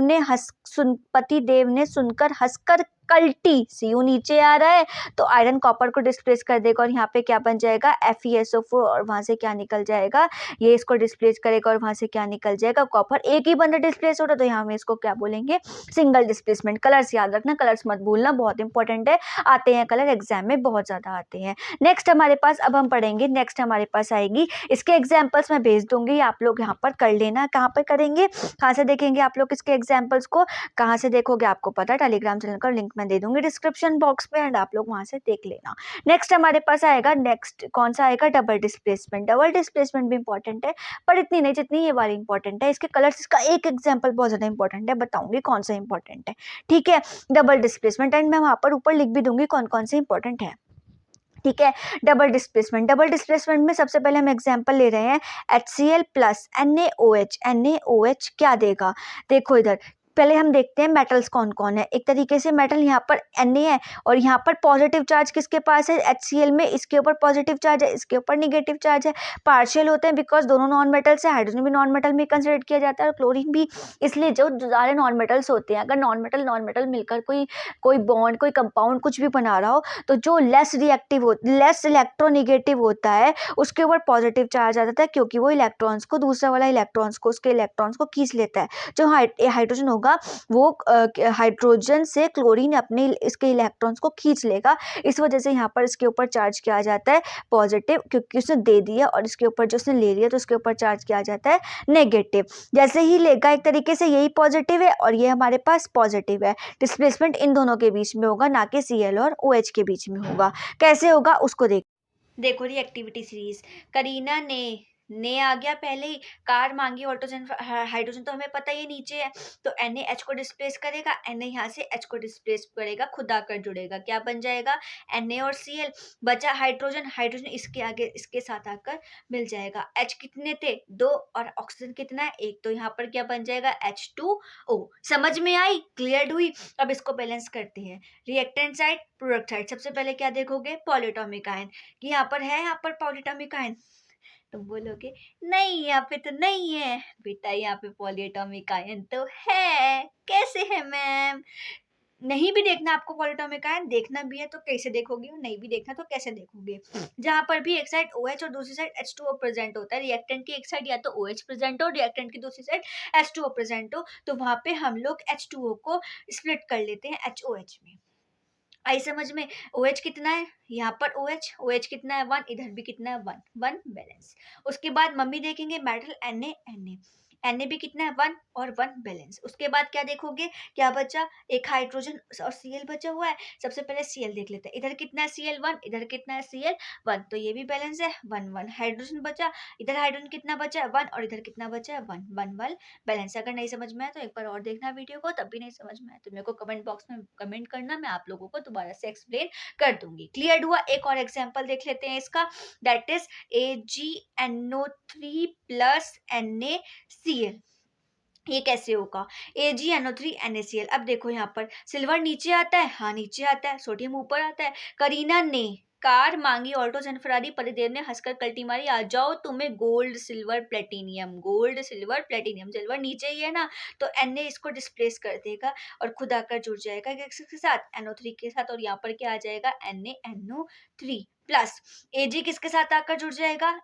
ने सुनकर हंसकर कल्टी, सीयू नीचे आ रहा है तो आयरन कॉपर को डिस्प्लेस कर देगा और यहाँ पे क्या बन जाएगा, FeSO4 और वहां से क्या निकल जाएगा, ये इसको डिस्प्लेस करेगा और वहां से क्या निकल जाएगा, कॉपर। एक ही बंदा डिस्प्लेस हो रहा है तो यहाँ में इसको क्या बोलेंगे, सिंगल डिस्प्लेसमेंट। कलर्स याद रखना, कलर्स मत भूलना, बहुत इंपॉर्टेंट है, आते हैं कलर एग्जाम में, बहुत ज्यादा आते हैं। नेक्स्ट हमारे पास अब हम पढ़ेंगे, नेक्स्ट हमारे पास आएगी, इसके एग्जाम्पल्स मैं भेज दूंगी, आप लोग यहाँ पर कर लेना। कहाँ पर करेंगे, कहाँ से देखेंगे आप लोग इसके एग्जाम्पल्स को, कहाँ से देखोगे आपको पता है, टेलीग्राम चैनल का लिंक मैं दे दूंगी डिस्क्रिप्शन बॉक्स में एंड आप लोग वहां से देख लेना। नेक्स्ट हमारे पास आएगा, नेक्स्ट कौन सा आएगा, डबल डिस्प्लेसमेंट। डबल डिस्प्लेसमेंट भी इंपॉर्टेंट है पर इतनी नहीं जितनी ये वाली इंपॉर्टेंट है। इसके कलर्स, इसका एक एग्जांपल बहुत ज्यादा इंपॉर्टेंट है, बताऊंगी कौन सा इंपॉर्टेंट है, ठीक है। डबल डिस्प्लेसमेंट एंड मैं वहां पर ऊपर लिख भी दूंगी कौन कौन से इंपॉर्टेंट है, ठीक है। डबल डिस्प्लेसमेंट, डबल डिस्प्लेसमेंट में सबसे पहले हम एग्जांपल ले रहे हैं HCl प्लस NaOH। NaOH क्या देगा, देखो इधर पहले हम देखते हैं मेटल्स कौन कौन है। एक तरीके से मेटल यहाँ पर Na है और यहाँ पर पॉजिटिव चार्ज किसके पास है, HCl में, इसके ऊपर पॉजिटिव चार्ज है, इसके ऊपर निगेटिव चार्ज है। पार्शियल होते हैं बिकॉज दोनों नॉन मेटल्स है, हाइड्रोजन भी नॉन मेटल में कंसिडर किया जाता है और क्लोरीन भी, इसलिए जो सारे नॉन मेटल्स होते हैं, अगर नॉन मेटल मिलकर कोई बॉन्ड, कोई कंपाउंड कुछ भी बना रहा हो तो जो लेस रिएक्टिव हो, लेस इलेक्ट्रोनिगेटिव होता है उसके ऊपर पॉजिटिव चार्ज आ जाता है, क्योंकि वो इलेक्ट्रॉन्स को, दूसरा वाला इलेक्ट्रॉन्स को, उसके इलेक्ट्रॉन्स को खींच लेता है। जो हाइड्रोजन होगा वो हाइड्रोजन से क्लोरीन अपने इसके इलेक्ट्रॉन्स को खींच लेगा, इस वजह से यहाँ पर इसके ऊपर चार्ज किया जाता है पॉजिटिव, क्योंकि उसने दे दिया, और इसके ऊपर जो उसने ले लिया तो उसके ऊपर चार्ज किया जाता है नेगेटिव। जैसे ही लेगा एक तरीके से यही पॉजिटिव है और ये हमारे पास पॉजिटिव है, डिस्प्लेसमेंट इन दोनों के बीच में होगा, ना कि Cl और OH के बीच में होगा। कैसे होगा उसको देखो रिएक्टिविटी सीरीज, करीना ने आ गया पहले ही, कार मांगी ऑल्टोजन, हाइड्रोजन तो हमें पता ही नीचे है तो NaH को डिस्प्लेस करेगा, Na यहाँ से H को डिस्प्लेस करेगा, खुद आकर जुड़ेगा, क्या बन जाएगा, Na और Cl, बचा हाइड्रोजन, हाइड्रोजन इसके आगे इसके साथ आकर मिल जाएगा। H कितने थे, 2, और ऑक्सीजन कितना है, 1, तो यहाँ पर क्या बन जाएगा, H2O। समझ में आई, क्लियर हुई। अब इसको बैलेंस करते हैं, रिएक्टेंट साइड, प्रोडक्ट साइड। सबसे पहले क्या देखोगे, पॉलीएटॉमिक आयन, कि यहाँ पर है, यहाँ पर पॉलीएटॉमिक आयन, तुम बोलोगे नहीं यहाँ पे तो नहीं है बेटा, यहाँ पे पॉलीएटॉमिक आयन तो है। कैसे है मैम, नहीं भी देखना आपको पॉलीएटॉमिक आयन, देखना भी है तो कैसे देखोगे, नहीं भी देखना तो कैसे देखोगे। जहां पर भी एक साइड OH और दूसरी साइड H2O प्रेजेंट होता है, रिएक्टेंट की एक साइड या तो OH प्रेजेंट हो, रिएक्टेंट की दूसरी साइड H2O प्रेजेंट हो, तो वहां पे हम लोग H2O को स्प्लिट कर लेते हैं HOH में। आई समझ में, OH कितना है, यहाँ पर OH कितना है, 1, इधर भी कितना है, 1, 1 बैलेंस। उसके बाद मम्मी देखेंगे मेटल Na भी कितना है, 1 और 1 बैलेंस। उसके बाद क्या देखोगे, क्या बचा, एक हाइड्रोजन और Cl बचा हुआ है। सबसे पहले Cl देख लेते हैं, इधर कितना है Cl 1, इधर कितना है Cl 1, तो ये भी बैलेंस है, 1 1। हाइड्रोजन बचा, इधर हाइड्रोजन कितना बचा है, 1, और इधर कितना बचा है, 1 1 1 बैलेंस। अगर नहीं समझ में आया तो एक बार और देखना वीडियो को, तब भी नहीं समझ में आया तो मेरे को कमेंट बॉक्स में कमेंट करना, मैं आप लोगों को दोबारा से एक्सप्लेन कर दूंगी। क्लियर हुआ। एक और एग्जांपल देख लेते हैं इसका, that is AgNO3 plus NaCl। ये कैसे होगा, AgNO3 NaCl। अब देखो यहाँ पर सिल्वर नीचे आता है, हाँ नीचे आता है, सोडियम ऊपर आता है। करीना ने कार मांगी ऑल्टो जैन फरारी, पतिदेव ने हंसकर कल्टी मारी, आ जाओ तुम्हें gold silver platinum, gold silver platinum. Silver नीचे ही है ना तो Na इसको डिस्प्लेस कर देगा और खुद आकर जुड़ जाएगा किसके साथ, NO3 के साथ, और यहाँ पर क्या आ जाएगा, NaNO3 प्लस Ag किसके साथ आकर जुड़ जाएगा,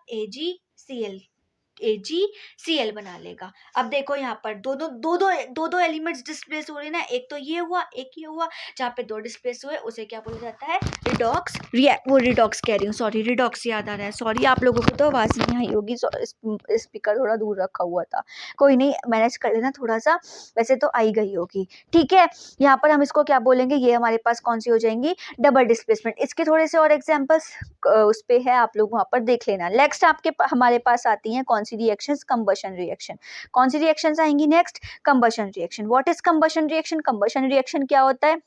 AgCl बना लेगा। अब देखो यहाँ पर दो एलिमेंट्स डिस्प्लेस हो रहे हैं ना, एक तो ये हुआ, एक ये हुआ, जहाँ पे 2 डिस्प्लेस हुए उसे क्या बोला जाता है, रिडॉक्स रिडॉक्स कह रही हूँ, सॉरी रिडॉक्स याद आ रहा है, सॉरी आप लोगों को तो आवाज नहीं आई होगी, स्पीकर थोड़ा दूर रखा हुआ था, कोई नहीं मैनेज कर लेना थोड़ा सा, वैसे तो आई गई होगी, ठीक है। यहाँ पर हम इसको क्या बोलेंगे, ये हमारे पास कौन सी हो जाएंगी, डबल डिस्प्लेसमेंट। इसके थोड़े से और एग्जाम्पल्स उस पे है, आप लोग वहां पर देख लेना। नेक्स्ट हमारे पास आती हैं कौन सी रिएक्शंस, कंबशन रिएक्शन। कौन सी रिएक्शंस आएंगी next, combustion reaction. What is combustion reaction, combustion reaction क्या होता है,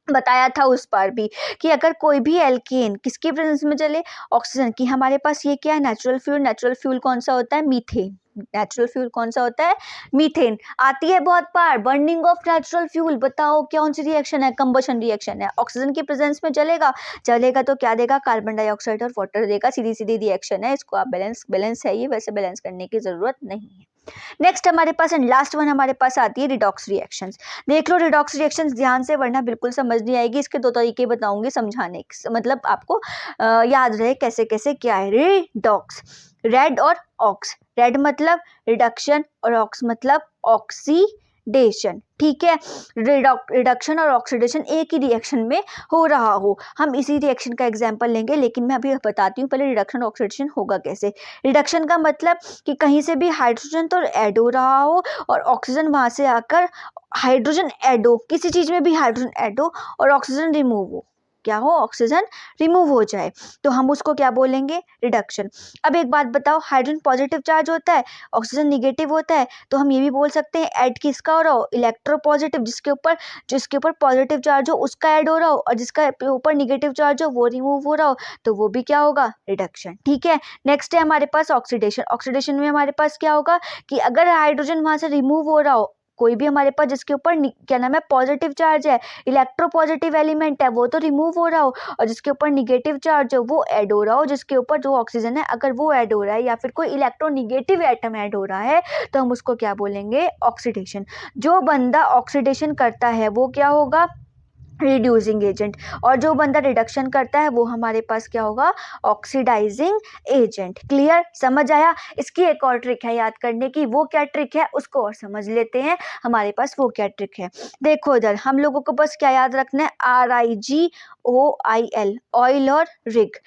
बताया था उस बार भी कि अगर कोई भी एल्केन किसकी प्रेजेंस में चले, ऑक्सीजन की, हमारे पास ये क्या है, नेचुरल फ्यूल। नेचुरल फ्यूल कौन सा होता है, मीथेन। नेचुरल फ्यूल कौन सा होता है? मीथेन। आती है बहुत बार, बर्निंग ऑफ नेचुरल फ्यूल, बताओ कौन सी रिएक्शन है? कंबशन रिएक्शन है। ऑक्सीजन की प्रेजेंस में चलेगा तो क्या देगा? कार्बन डाइऑक्साइड और वाटर देगा। सीधी सीधी रिएक्शन है, इसको आप बैलेंस है ये, वैसे बैलेंस करने की जरूरत नहीं है। नेक्स्ट हमारे पास एंड लास्ट वन हमारे पास आती है रिडॉक्स रिएक्शंस। देख लो रिडॉक्स रिएक्शंस ध्यान से, वरना बिल्कुल समझ नहीं आएगी। इसके दो तरीके बताऊंगी समझाने के, मतलब आपको याद रहे कैसे कैसे क्या है। रिडॉक्स, रेड और ऑक्स, रेड मतलब रिडक्शन और ऑक्स मतलब ऑक्सीडेशन, ठीक है। रिडक्शन और ऑक्सीडेशन एक ही रिएक्शन में हो रहा हो, हम इसी रिएक्शन का एग्जांपल लेंगे, लेकिन मैं अभी बताती हूँ पहले रिडक्शन ऑक्सीडेशन होगा कैसे। रिडक्शन का मतलब कि कहीं से भी हाइड्रोजन तो ऐड हो रहा हो और ऑक्सीजन वहां से आकर हाइड्रोजन ऐड हो, किसी चीज में भी हाइड्रोजन ऐड हो और ऑक्सीजन रिमूव हो, क्या हो? ऑक्सीजन रिमूव हो जाए, तो हम उसको क्या बोलेंगे? रिडक्शन। अब एक बात बताओ, हाइड्रोजन पॉजिटिव चार्ज होता है, ऑक्सीजन निगेटिव होता है, तो हम ये भी बोल सकते हैं ऐड किसका हो रहा हो? इलेक्ट्रोपॉजिटिव, जिसके ऊपर पॉजिटिव चार्ज हो उसका ऐड हो रहा हो, और जिसका ऊपर निगेटिव चार्ज हो वो रिमूव हो रहा हो, तो वो भी क्या होगा? रिडक्शन, ठीक है। नेक्स्ट है हमारे पास ऑक्सीडेशन। ऑक्सीडेशन में हमारे पास क्या होगा कि अगर हाइड्रोजन वहां से रिमूव हो रहा हो, कोई भी हमारे पास जिसके ऊपर क्या नाम है? पॉजिटिव चार्ज है, इलेक्ट्रोपॉजिटिव एलिमेंट है, वो तो रिमूव हो रहा हो, और जिसके ऊपर निगेटिव चार्ज हो वो ऐड हो रहा हो, जिसके ऊपर जो ऑक्सीजन है अगर वो ऐड हो रहा है या फिर कोई इलेक्ट्रोनिगेटिव एटम ऐड हो रहा है, तो हम उसको क्या बोलेंगे? ऑक्सीडेशन। जो बंदा ऑक्सीडेशन करता है वो क्या होगा? रिड्यूसिंग एजेंट, और जो बंदा रिडक्शन करता है वो हमारे पास क्या होगा? Oxidising agent. क्लियर? समझ आया? इसकी एक और ट्रिक है याद करने की, वो क्या ट्रिक है उसको और समझ लेते हैं। हमारे पास वो क्या ट्रिक है, देखो इधर हम लोगों को बस क्या याद रखना है? RIGOIL, ऑयल और rig.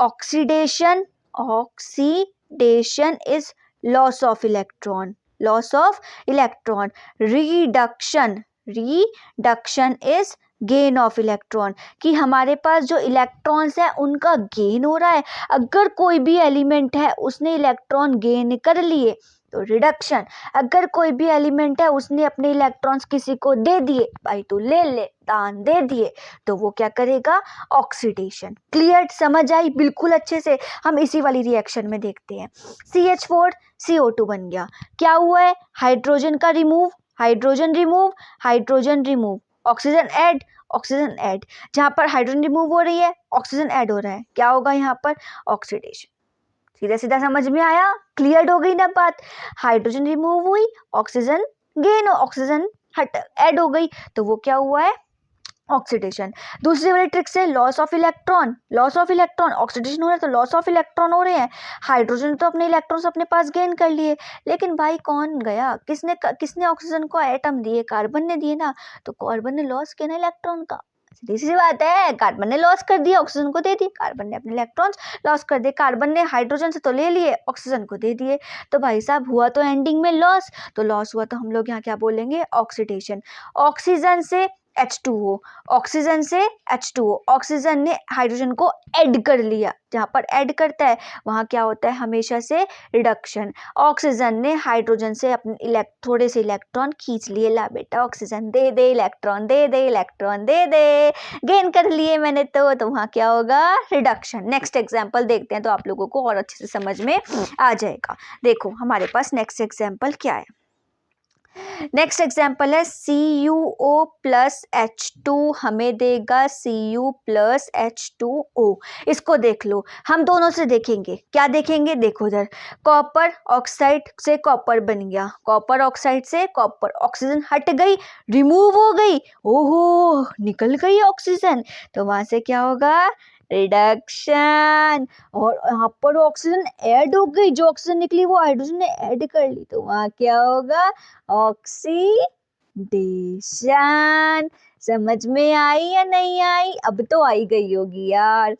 Oxidation, oxidation is loss of electron, loss of electron. Reduction, reduction is gain of electron, कि हमारे पास जो इलेक्ट्रॉन्स है उनका गेन हो रहा है। अगर कोई भी एलिमेंट है उसने इलेक्ट्रॉन गेन कर लिए तो रिडक्शन, अगर कोई भी एलिमेंट है उसने अपने इलेक्ट्रॉन्स किसी को दे दिए, भाई तू ले ले, दान दे दिए, तो वो क्या करेगा? ऑक्सीडेशन। क्लियर? समझ आई बिल्कुल अच्छे से? हम इसी वाली रिएक्शन में देखते हैं। CH4 CO2 बन गया, क्या हुआ है? हाइड्रोजन का remove, hydrogen remove, hydrogen remove, oxygen add, oxygen add. जहां पर हाइड्रोजन रिमूव हो रही है ऑक्सीजन ऐड हो रहा है, क्या होगा यहाँ पर? ऑक्सीडेशन। सीधा सीधा समझ में आया? क्लियर हो गई ना बात? हाइड्रोजन रिमूव हुई, ऑक्सीजन गेन, ऑक्सीजन हट ऐड हो गई, तो वो क्या हुआ है? ऑक्सीडेशन। दूसरी वाली ट्रिक से loss of electron, loss of electron, oxidation हो रहा है तो लॉस ऑफ इलेक्ट्रॉन हो रहे हैं। हाइड्रोजन तो अपने इलेक्ट्रॉन्स अपने पास गेन कर लिए, लेकिन भाई कौन गया? किसने ऑक्सीजन को एटम दिए? कार्बन ने दिए ना, तो कार्बन ने लॉस किया ना इलेक्ट्रॉन का। सीधी सी बात है, कार्बन ने लॉस कर दिया, ऑक्सीजन को दे दी, कार्बन ने अपने इलेक्ट्रॉन्स लॉस कर दिए। कार्बन ने हाइड्रोजन से तो ले लिए, ऑक्सीजन को दे दिए, तो भाई साहब हुआ तो एंडिंग में लॉस, तो लॉस हुआ तो हम लोग यहाँ क्या बोलेंगे? ऑक्सीडेशन। ऑक्सीजन से H2O, ऑक्सीजन से H2O, ऑक्सीजन ने हाइड्रोजन को ऐड कर लिया, जहां पर ऐड करता है वहां क्या होता है? हमेशा से रिडक्शन। ऑक्सीजन ने हाइड्रोजन से अपने थोड़े से इलेक्ट्रॉन खींच लिए, ला बेटा ऑक्सीजन दे दे, इलेक्ट्रॉन दे दे, इलेक्ट्रॉन दे दे, गेन कर लिए मैंने, तो वहां क्या होगा? रिडक्शन। नेक्स्ट एग्जाम्पल देखते हैं तो आप लोगों को और अच्छे से समझ में आ जाएगा। देखो हमारे पास नेक्स्ट एग्जाम्पल क्या है। नेक्स्ट एग्जाम्पल है CuO प्लस H2 हमें देगा Cu प्लस H2O। इसको देख लो, हम दोनों से देखेंगे, क्या देखेंगे? देखो इधर, कॉपर ऑक्साइड से कॉपर बन गया, कॉपर ऑक्साइड से कॉपर, ऑक्सीजन हट गई, रिमूव हो गई, ओहो निकल गई ऑक्सीजन, तो वहां से क्या होगा? रिडक्शन। और यहाँ पर ऑक्सीजन ऐड हो गई, जो ऑक्सीजन निकली वो हाइड्रोजन ने ऐड कर ली, तो वहां क्या होगा? ऑक्सीडेशन। समझ में आई या नहीं आई? अब तो आई गई होगी यार।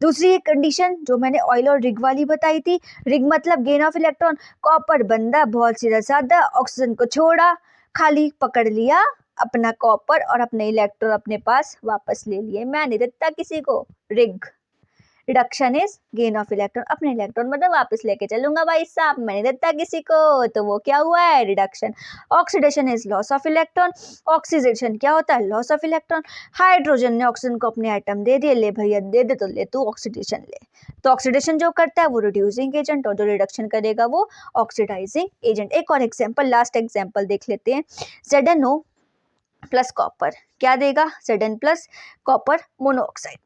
दूसरी एक कंडीशन जो मैंने ऑयल और रिग वाली बताई थी, रिग मतलब गेन ऑफ इलेक्ट्रॉन, कॉपर बंदा बहुत सीधा साधा, ऑक्सीजन को छोड़ा, खाली पकड़ लिया अपना कॉपर और अपने इलेक्ट्रॉन अपने पास वापस ले लिए, मैं नहीं देता किसी को, rig. Reduction is gain of electron, अपने इलेक्ट्रॉन मतलब वापस लेके चलूंगा भाई साहब, मैंने देता किसी को, तो वो क्या हुआ है, reduction. Oxidation is loss of electron, oxidation क्या होता है, लॉस ऑफ इलेक्ट्रॉन। हाइड्रोजन ने ऑक्सीजन को अपने एटम दे दिए, ले भैया दे दे तो ले तू ऑक्सीडेशन ले, तो ऑक्सीडेशन जो करता है वो रिड्यूसिंग एजेंट, और जो रिडक्शन करेगा वो ऑक्सीडाइजिंग एजेंट। एक और एग्जांपल, लास्ट एग्जांपल देख लेते हैं। ZnO प्लस कॉपर क्या देगा, Zn plus copper monoxide.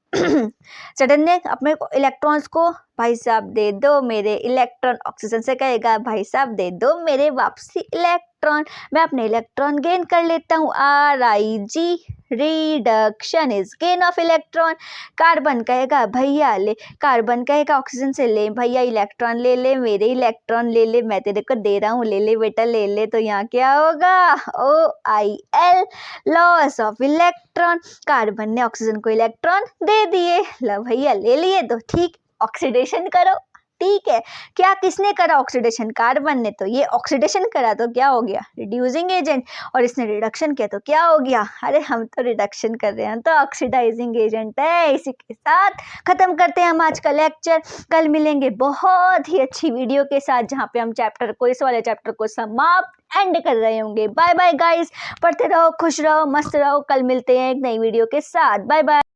Zn ने अपने इलेक्ट्रॉन्स को भाई साहब दे दो मेरे इलेक्ट्रॉन, ऑक्सीजन से कहेगा भाई साहब दे दो मेरे वापसी इलेक्ट्रॉन, मैं अपने इलेक्ट्रॉन गेन कर लेता हूँ, RIG, reduction is gain of electron. Carbon कहेगा भैया ले, कार्बन कहेगा ऑक्सीजन से ले भैया इलेक्ट्रॉन ले ले, मेरे इलेक्ट्रॉन ले ले, मैं तेरे को दे रहा हूँ, ले ले बेटा ले ले, तो यहाँ क्या होगा, OIL, loss of electron. Carbon ने ऑक्सीजन को इलेक्ट्रॉन दे दिए, लो भैया ले लिए, तो ठीक ऑक्सीडेशन करो, ठीक है। क्या किसने करा ऑक्सीडेशन, कार्बन ने, तो ये ऑक्सीडेशन करा तो क्या हो गया, रिड्यूसिंग एजेंट, और इसने रिडक्शन किया तो क्या हो गया, अरे हम तो रिडक्शन कर रहे हैं तो ऑक्सीडाइजिंग एजेंट है। इसी के साथ खत्म करते हैं हम आज का लेक्चर, कल मिलेंगे बहुत ही अच्छी वीडियो के साथ जहाँ पे हम चैप्टर को, इस वाले चैप्टर को समाप्त एंड कर रहे होंगे। बाय बाय गाइस, पढ़ते रहो, खुश रहो, मस्त रहो, कल मिलते हैं एक नई वीडियो के साथ, बाय बाय।